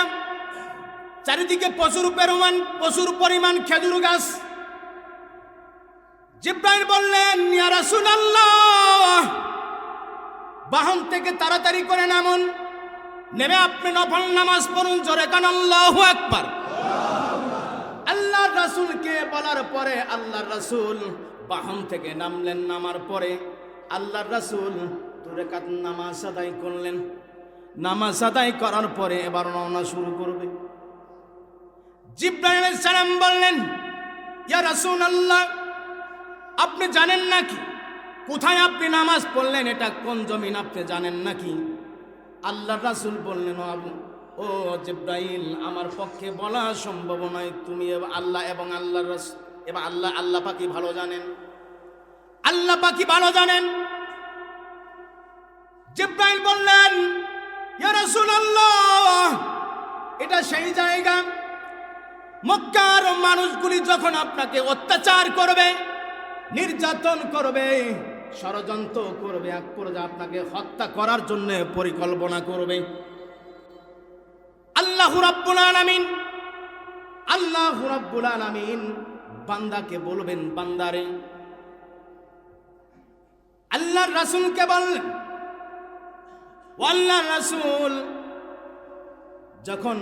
চারিদিকে প্রচুর পরিমাণ খেজুর গাছ। জিবরাইল বললেন, ইয়া রাসূলুল্লাহ, বাহন থেকে তাড়াতাড়ি করে নামুন, নেমে আপনি নফল নামাজ পড়ুন, জোরে কান আল্লাহু আকবার। আল্লাহ রাসূলকে বলার পরে আল্লাহ রাসূল বাহন থেকে নামলেন। নামার পরে আল্লাহ রাসূল 2 রাকাত নামাজ আদায় করলেন। নামাজ আদায় করার পরে এবার রওনা শুরু করবে। জিবরাইল আলাইহিস সালাম বললেন, ইয়া রাসূলুল্লাহ, আপনি জানেন নাকি কোথায় আপনি নামাজ পড়লেন, এটা কোন জমিন আপনি জানেন নাকি? আল্লাহ রাসূল বললেন, ও জিবরাইল, আমার পক্ষে বলা সম্ভব নয়, তুমি আল্লাহ এবং আল্লাহর রাসূল এবং আল্লাহ পাকই ভালো জানেন, আল্লাহ পাকই ভালো জানেন। জিবরাইল বললেন, ইয়া রাসূলুল্লাহ, এটা সেই জায়গা, মক্কার মানুষগুলি যখন আপনাকে অত্যাচার করবে, নির্যাতন করবে, ষড়যন্ত্র করবে, এক পর্যায়ে আপনাকে হত্যা করার জন্য পরিকল্পনা করবে, আল্লাহু রাব্বুল আলামিন বান্দাকে বলবেন, বান্দারে, আল্লাহর রাসূলকে বললেন, আল্লাহর রাসূল যখন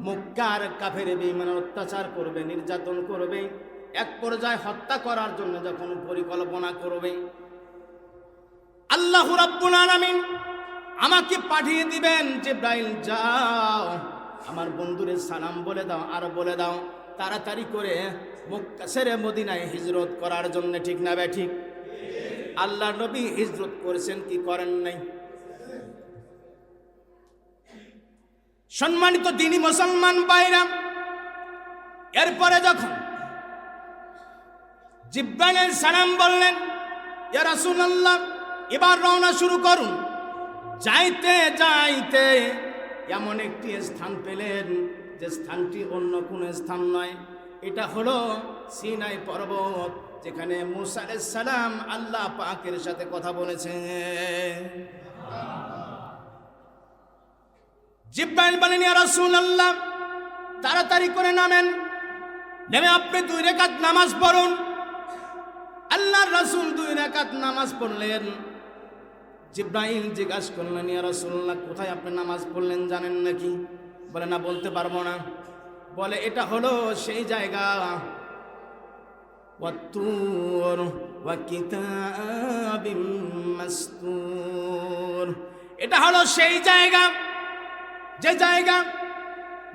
মক্কার কাফের বেঈমান অত্যাচার করবে, নির্যাতন করবে, এক পর্যায়ে হত্যা করার জন্য যখন পরিকল্পনা করবে, আল্লাহু রাব্বুল আলামিন আমাকে পাঠিয়ে দিবেন, জিবরাইল যাও আমার বন্ধুরে সালাম বলে দাও, আর বলে দাও তাড়াতাড়ি করে মক্কা ছেড়ে মদিনায় হিজরত করার জন্য। ঠিক না বে ঠিক? আল্লাহ নবী হিজরত করেছেন কি করেন নাই? সম্মানিত দ্বীনি মুসলমান ভাইরা, এরপরে যখন জিবরাইল আলাইহিস সালাম বললেন, ইয়া রাসূলুল্লাহ, এবার রওনা শুরু করুন। যাইতে যাইতে এমন একটি স্থান পেলেন যে স্থানটি অন্য কোন স্থান নয়, এটা হলো সিনাই পর্বত, যেখানে মূসা আলাইহিস সালাম আল্লাহ পাকের সাথে কথা বলেছেন। জিবরাইল বলেন, ইয়া রাসূলুল্লাহ, তাড়াতাড়ি করে নামেন, নেমে আপনি 2 রাকাত নামাজ পড়ুন। আল্লাহর রাসূল 2 রাকাত নামাজ পড়লেন। জিবরাইল জিজ্ঞাসা করলেন, ইয়া রাসূলুল্লাহ, কোথায় আপনি নামাজ পড়লেন জানেন নাকি? বলে, না, বলতে পারবো না। বলে, এটা হলো সেই জায়গা, ওয়াত-তুর ওয়া কিতাবিম মাসতুর, এটা হলো সেই জায়গা যে জায়গা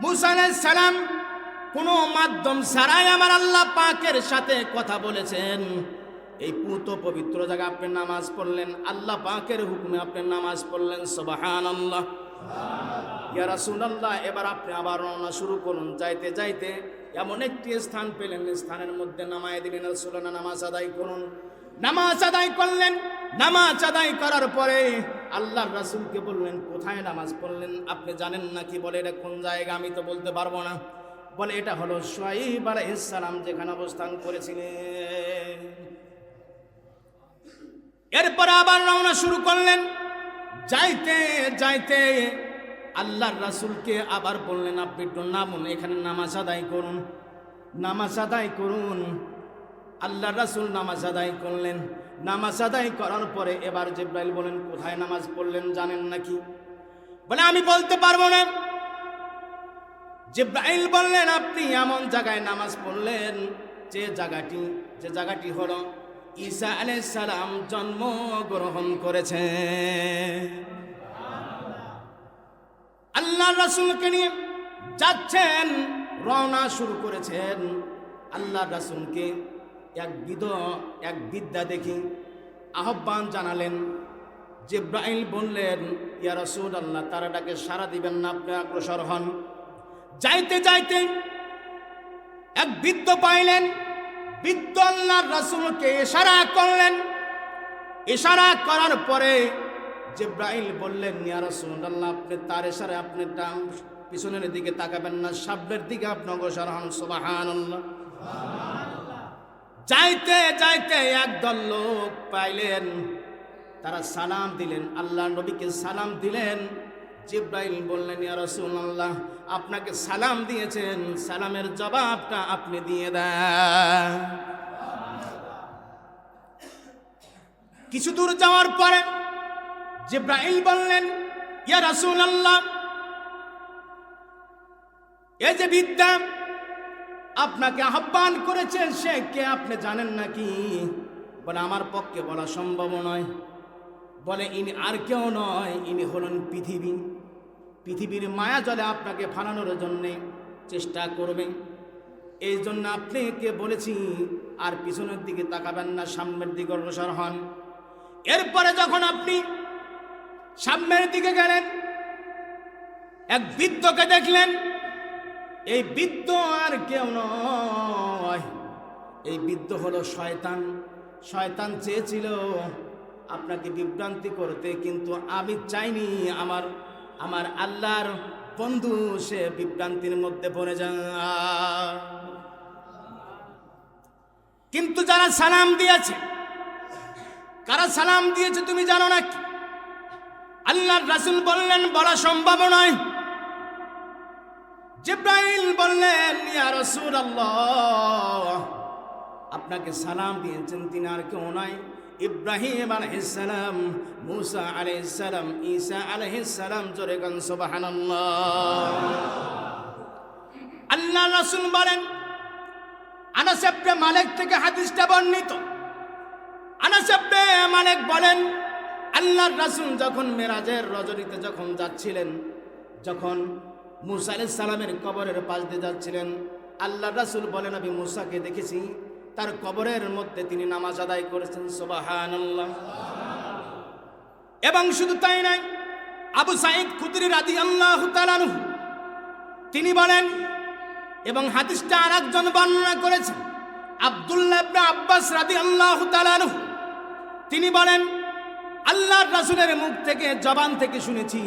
মূসা আলাইহিস সালাম কোনো মাধ্যম ছাড়াই আমার আল্লাহ পাকের সাথে কথা বলেছেন। এই পুত পবিত্র জায়গা আপনি নামাজ পড়লেন, আল্লাহ পাকের হুকুমে আপনি নামাজ পড়লেন, সুবহানাল্লাহ। ইয়া রাসূলুল্লাহ, এবার আপনি আবার রওনা শুরু করুন। যাইতে যাইতে এমন একটি স্থান পেলেন, স্থানের মধ্যে নামায় দিলেন, রাসূলুল্লাহ নামাজ আদায় করুন। নামাজ আদায় করলেন। নামাজ আদায় করার পরে আল্লাহর রাসূলকে বললেন, কোথায় নামাজ পড়লেন আপনি জানেন নাকি? বলে, এটা কোন জায়গা? আমি তো বলতে পারবো না। বলে, এটা হলো শুআয়ব আলাইহিস সালাম যেখানে অবস্থান করেছিলেন। এরপর আবার রওনা শুরু করলেন। যাইতে যাইতে আল্লাহর রাসূলকে আবার বললেন, আপনি একটু নামুন, এখানে নামাজ আদায় করুন, নামাজ আদায় করুন। আল্লাহর রাসূল নামাজ আদায় করলেন। নামাজ আদায় করার পরে এবার জিবরাইল বলেন, কোথায় নামাজ পড়লেন জানেন নাকি? বলে, আমি বলতে পারবো না। জিবরাইল বললেন, আপনি এমন জায়গায় নামাজ পড়লেন যে জায়গাটি হলো ঈসা আলাইহিস সালাম জন্মগ্রহণ করেছে। আল্লাহর রাসূলকে নিয়ে যাচ্ছেন, রওনা শুরু করেছেন। আল্লাহর রাসূলকে এক বিদ্যা দেখি আহ্বান জানালেন জিবরাইল বললেন, ইয়া রাসূলুল্লাহ, তারা ডাকে সাড়া দিবেন না, আপনি অগ্রসর হন। যাইতে যাইতে এক বৃদ্ধ পাইলেন। বৃদ্ধ আল্লাহর রাসূলকে ইশারা করলেন। ইশারা করার পরে জিবরাইল বললেন, ইয়া রাসূলুল্লাহ, আপনি তার ইশারায় আপনি পিছনের দিকে তাকাবেন না, সামনের দিকে আপনি অগ্রসর হন। সুবহানাল্লাহ। যাইতে যাইতে একদল লোক পাইলেন, তারা সালাম দিলেন, আল্লাহ নবীকে সালাম দিলেন। জিবরাইল বললেন, ইয়া রাসূলুল্লাহ, আপনাকে সালাম দিয়েছেন, সালামের জবাবটা আপনি দিয়ে দেন। কিছু দূর যাওয়ার পরে জিবরাইল বললেন, ইয়া রাসূলুল্লাহ, এই যে বিদ্যা আপনাকে আহ্বান করেছে, সে কে আপনি জানেন নাকি? বলে, আমার পক্ষে বলা সম্ভব নয়। বলে, ইনি আর কেউ নয়, ইনি হলেন পৃথিবী। পৃথিবীর মায়া জলে আপনাকে ফালানোর জন্যে চেষ্টা করবে, এই জন্য আপনাকে বলেছি আর পিছনের দিকে তাকাবেন না, সামনের দিকে অগ্রসর হন। এরপরে যখন আপনি সামনের দিকে গেলেন, এক বৃদ্ধকে দেখলেন। এই বৃদ্ধ আর কেউ নয়, এই বৃদ্ধ হলো শয়তান। শয়তান চেয়েছিল আপনাকে বিভ্রান্তি করতে, কিন্তু আমি চাইনি আমার আল্লাহর বন্ধু সে বিভ্রান্তির মধ্যে পড়ে যায়। কিন্তু যারা সালাম দিয়েছে, কারা সালাম দিয়েছে তুমি জানো না কি? আল্লাহর রাসূল বললেন, বলা সম্ভব নয়। জিবরাইল বললেন, ইয়া রাসূলুল্লাহ, আপনাকে সালাম দিয়েছেন তিনি আর কেউ নয়, ইব্রাহিম আলাইহিস সালাম, মুসা আলাইহিস সালাম, ঈসা আলাইহিস সালাম। জোরে গান সুবহানাল্লাহ। আল্লাহর রাসূল বলেন, আনাস ইবনে মালিক থেকে হাদিসটা বর্ণিত। আনাস ইবনে মালিক বলেন, আল্লাহর রাসূল যখন মেরাজের রজনীতে যখন যাচ্ছিলেন, যখন মুসা আলাইহিস সালামের কবরের পাশ দিয়ে যাচ্ছিলেন, আল্লাহর রাসূল বলেন, আমি মুসাকে দেখেছি, তার কবরের মধ্যে তিনি নামাজ আদায় করেছেন। সুবহানাল্লাহ। এবং শুধু তাই নয়, আবু সাঈদ খুদরি রাদিয়াল্লাহু তাআলা আনহু তিনি বলেন, এবং হাদিসটা আরেকজন বর্ণনা করেছেন, আব্দুল্লাহ ইবনে আব্বাস রাদিয়াল্লাহু তাআলা আনহু তিনি বলেন, আল্লাহর রাসূলের মুখ থেকে, জবান থেকে শুনেছি,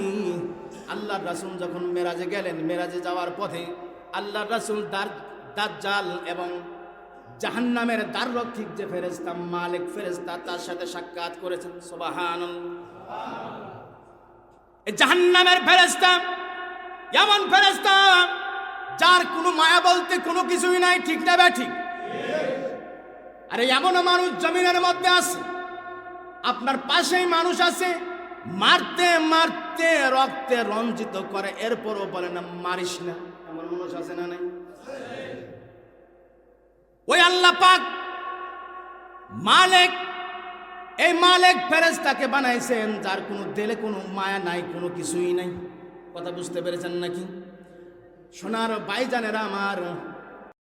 আল্লাহর রাসূল যখন মেরাজে গেলেন, মেরাজে যাওয়ার পথে আল্লাহর রাসূল দাজ্জাল এবং জাহান্নামের দ্বাররক্ষক যে ফেরেশতা মালিক ফেরেশতা, তার সাথে সাক্ষাৎ করেছেন। সুবহানাল্লাহ। এই জাহান্নামের ফেরেশতা এমন ফেরেশতা যার কোনো মায়া বলতে কোনো কিছুই নাই, ঠিক না ঠিক? আরে এমন মানুষ জমিনের মধ্যে আছে, আপনার পাশেই মানুষ আছে, মারতে মারতে রক্তে রঞ্জিত করে, এরপরও বলে না মারিস না। এমন মানুষ আছে না নাই? ওই আল্লাহ পাক মালিক, এই মালিক ফেরেশতাকে বানাইছেন যার কোনো দিলে কোনো মায়া নাই, কোনো কিছুই নাই। কথা বুঝতে পেরেছেন নাকি? সোনার ভাইজানেরা আমার,